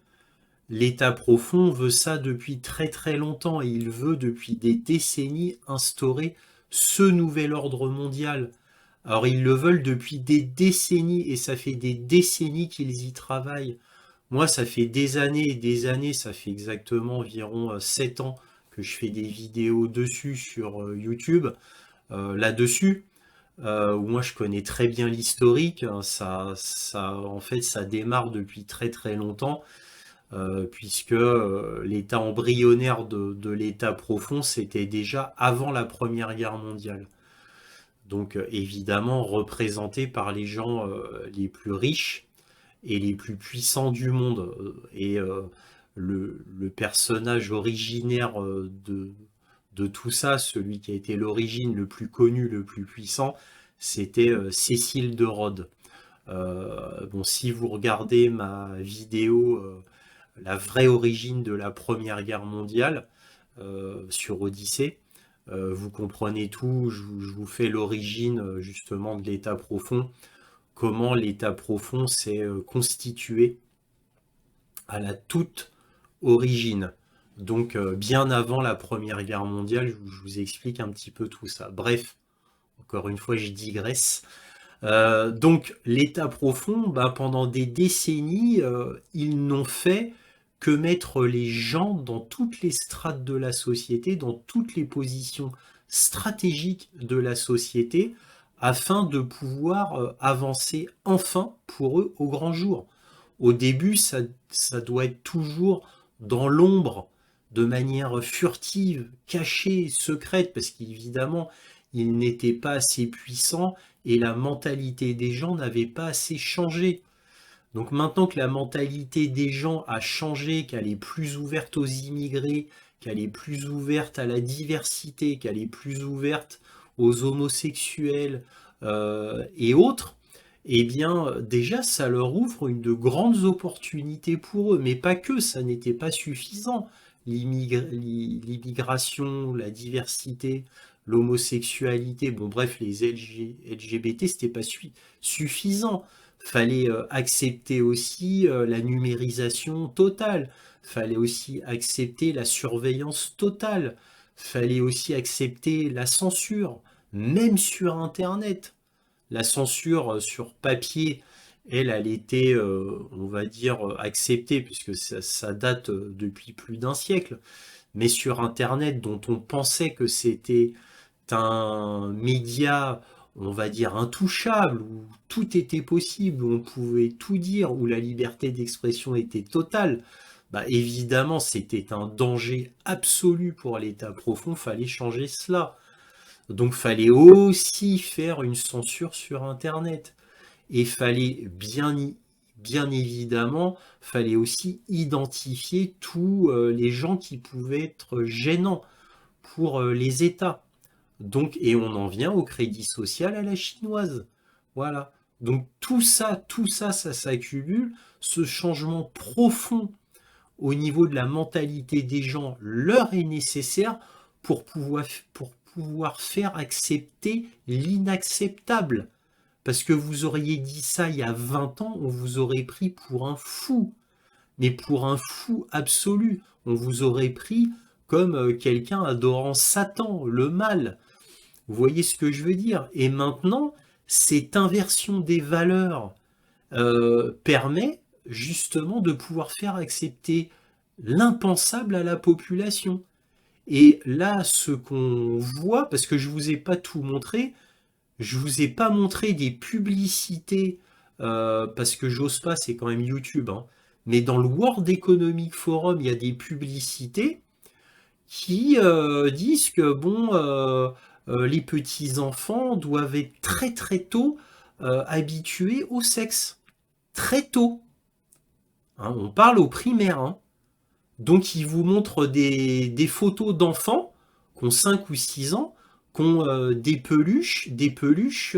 L'État profond veut ça depuis très très longtemps et il veut depuis des décennies instaurer ce nouvel ordre mondial. Alors ils le veulent depuis des décennies et ça fait des décennies qu'ils y travaillent. Moi, ça fait des années et des années, ça fait exactement environ 7 ans que je fais des vidéos dessus sur YouTube, là-dessus, où moi je connais très bien l'historique. En fait, ça démarre depuis très très longtemps, puisque l'état embryonnaire de l'état profond, c'était déjà avant la Première Guerre mondiale. Donc évidemment représenté par les gens les plus riches et les plus puissants du monde. Et le personnage originaire de tout ça, celui qui a été l'origine, le plus connu, le plus puissant, c'était Cécile de Rhodes. Bon, si vous regardez ma vidéo La vraie origine de la Première Guerre mondiale sur Odyssée, vous comprenez tout, je vous fais l'origine justement de l'état profond, comment l'état profond s'est constitué à la toute origine. Donc bien avant la Première Guerre mondiale, je vous explique un petit peu tout ça. Bref, encore une fois, je digresse. Donc l'état profond, pendant des décennies, ils n'ont fait que mettre les gens dans toutes les strates de la société, dans toutes les positions stratégiques de la société, afin de pouvoir avancer enfin pour eux au grand jour. Au début, ça doit être toujours dans l'ombre, de manière furtive, cachée, secrète, parce qu'évidemment, ils n'étaient pas assez puissants et la mentalité des gens n'avait pas assez changé. Donc maintenant que la mentalité des gens a changé, qu'elle est plus ouverte aux immigrés, qu'elle est plus ouverte à la diversité, qu'elle est plus ouverte aux homosexuels et autres, eh bien déjà ça leur ouvre de grandes opportunités pour eux, mais pas que, ça n'était pas suffisant. l'immigration, la diversité, l'homosexualité, bon bref, les LGBT, c'était pas suffisant. Fallait accepter aussi la numérisation totale. Fallait aussi accepter la surveillance totale. Fallait aussi accepter la censure, même sur Internet. La censure sur papier, elle était, on va dire, acceptée, puisque ça date depuis plus d'un siècle. Mais sur Internet, dont on pensait que c'était un média, on va dire, intouchable, où tout était possible, où on pouvait tout dire, où la liberté d'expression était totale, bah évidemment, c'était un danger absolu pour l'État profond, fallait changer cela. Donc, fallait aussi faire une censure sur Internet. Et fallait bien évidemment, fallait aussi identifier tous les gens qui pouvaient être gênants pour les États. Donc, et on en vient au crédit social à la chinoise. Voilà. Donc ça s'accumule. Ce changement profond au niveau de la mentalité des gens leur est nécessaire pour pouvoir faire accepter l'inacceptable. Parce que vous auriez dit ça il y a 20 ans, on vous aurait pris pour un fou. Mais pour un fou absolu. On vous aurait pris comme quelqu'un adorant Satan, le mal. Vous voyez ce que je veux dire? Et maintenant, cette inversion des valeurs permet justement de pouvoir faire accepter l'impensable à la population. Et là, ce qu'on voit, parce que je ne vous ai pas tout montré, je vous ai pas montré des publicités, parce que j'ose pas, c'est quand même YouTube, hein. Mais dans le World Economic Forum, il y a des publicités qui disent que bon, les petits-enfants doivent être très très tôt habitués au sexe. Très tôt. Hein, on parle au primaire. Hein. Donc ils vous montrent des photos d'enfants qui ont 5 ou 6 ans, qui ont des peluches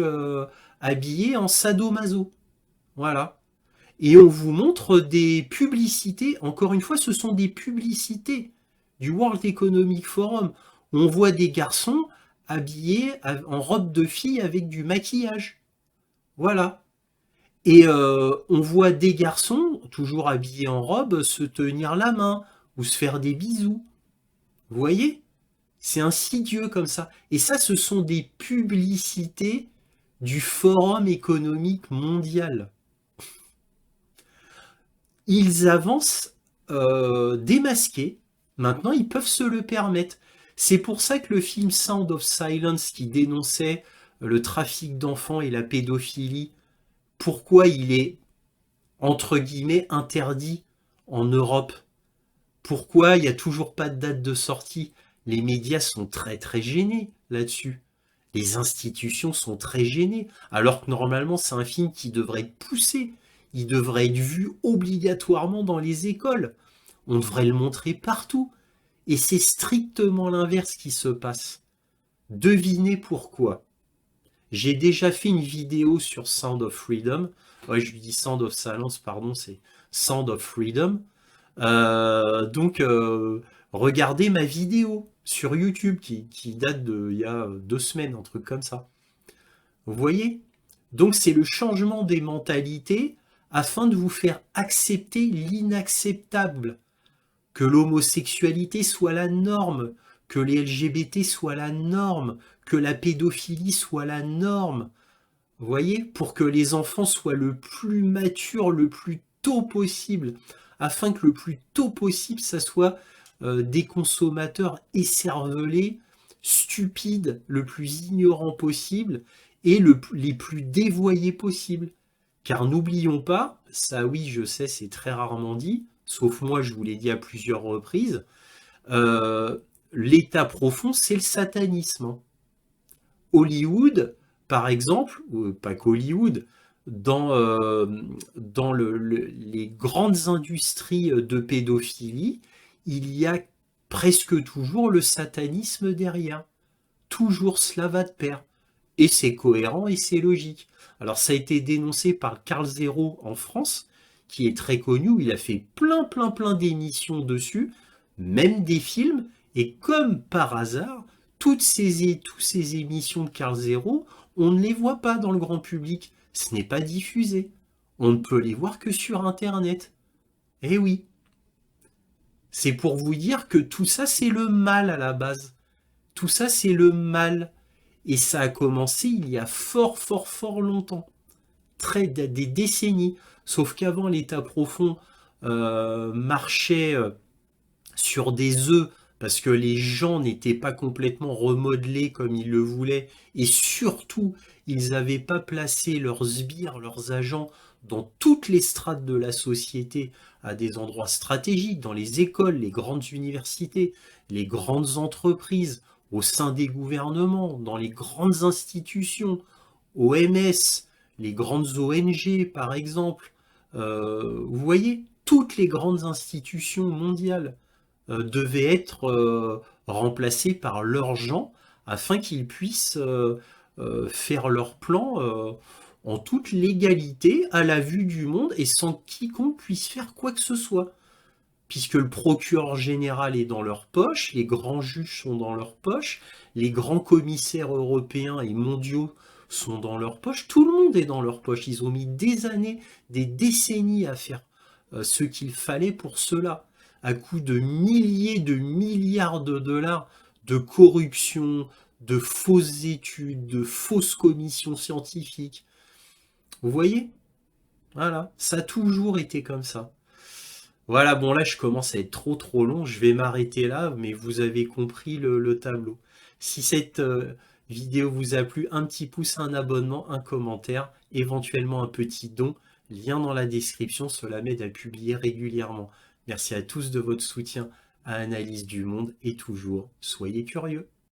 habillées en sadomaso. Voilà. Et on vous montre des publicités, encore une fois, ce sont des publicités du World Economic Forum. On voit des garçons habillés en robe de fille avec du maquillage. Voilà. Et on voit des garçons, toujours habillés en robe, se tenir la main ou se faire des bisous. Vous voyez? C'est insidieux comme ça. Et ça, ce sont des publicités du Forum économique mondial. Ils avancent démasqués. Maintenant, ils peuvent se le permettre. C'est pour ça que le film Sound of Silence, qui dénonçait le trafic d'enfants et la pédophilie, pourquoi il est, entre guillemets, interdit en Europe? Pourquoi il n'y a toujours pas de date de sortie? Les médias sont très très gênés là-dessus. Les institutions sont très gênées. Alors que normalement, c'est un film qui devrait être poussé. Il devrait être vu obligatoirement dans les écoles. On devrait le montrer partout. Et c'est strictement l'inverse qui se passe. Devinez pourquoi. J'ai déjà fait une vidéo sur Sound of Freedom. Ouais, je lui dis Sound of Silence, pardon, c'est Sound of Freedom. Donc, regardez ma vidéo sur YouTube qui date d'il y a 2 semaines, un truc comme ça. Vous voyez? Donc, c'est le changement des mentalités afin de vous faire accepter l'inacceptable. Que l'homosexualité soit la norme, que les LGBT soient la norme, que la pédophilie soit la norme. Vous voyez? Pour que les enfants soient le plus matures, le plus tôt possible, afin que le plus tôt possible, ça soit des consommateurs écervelés, stupides, le plus ignorants possible, et les plus dévoyés possible. Car n'oublions pas, ça oui, je sais, c'est très rarement dit, sauf moi, je vous l'ai dit à plusieurs reprises, l'état profond, c'est le satanisme. Hein. Hollywood, par exemple, ou pas qu'Hollywood, dans les grandes industries de pédophilie, il y a presque toujours le satanisme derrière. Toujours cela va de pair. Et c'est cohérent et c'est logique. Alors ça a été dénoncé par Carl Zero en France, qui est très connu, où il a fait plein d'émissions dessus, même des films, et comme par hasard, tous ces émissions de Carl Zero, on ne les voit pas dans le grand public. Ce n'est pas diffusé. On ne peut les voir que sur Internet. Eh oui. C'est pour vous dire que tout ça, c'est le mal à la base. Tout ça, c'est le mal. Et ça a commencé il y a fort longtemps. Des décennies. Sauf qu'avant, l'État profond marchait sur des œufs parce que les gens n'étaient pas complètement remodelés comme ils le voulaient. Et surtout, ils n'avaient pas placé leurs sbires, leurs agents dans toutes les strates de la société à des endroits stratégiques, dans les écoles, les grandes universités, les grandes entreprises, au sein des gouvernements, dans les grandes institutions, OMS, les grandes ONG par exemple. Vous voyez, toutes les grandes institutions mondiales devaient être remplacées par leurs gens afin qu'ils puissent faire leur plan en toute légalité, à la vue du monde et sans quiconque puisse faire quoi que ce soit. Puisque le procureur général est dans leur poche, les grands juges sont dans leur poche, les grands commissaires européens et mondiaux sont dans leur poche, tout le monde est dans leur poche. Ils ont mis des années, des décennies à faire ce qu'il fallait pour cela, à coût de milliers de milliards de dollars de corruption, de fausses études, de fausses commissions scientifiques. Vous voyez? Voilà, ça a toujours été comme ça. Voilà, bon là je commence à être trop long, je vais m'arrêter là, mais vous avez compris le tableau. Si cette vidéo vous a plu, un petit pouce, un abonnement, un commentaire, éventuellement un petit don, lien dans la description, cela m'aide à publier régulièrement. Merci à tous de votre soutien à Analyse du Monde et toujours, soyez curieux.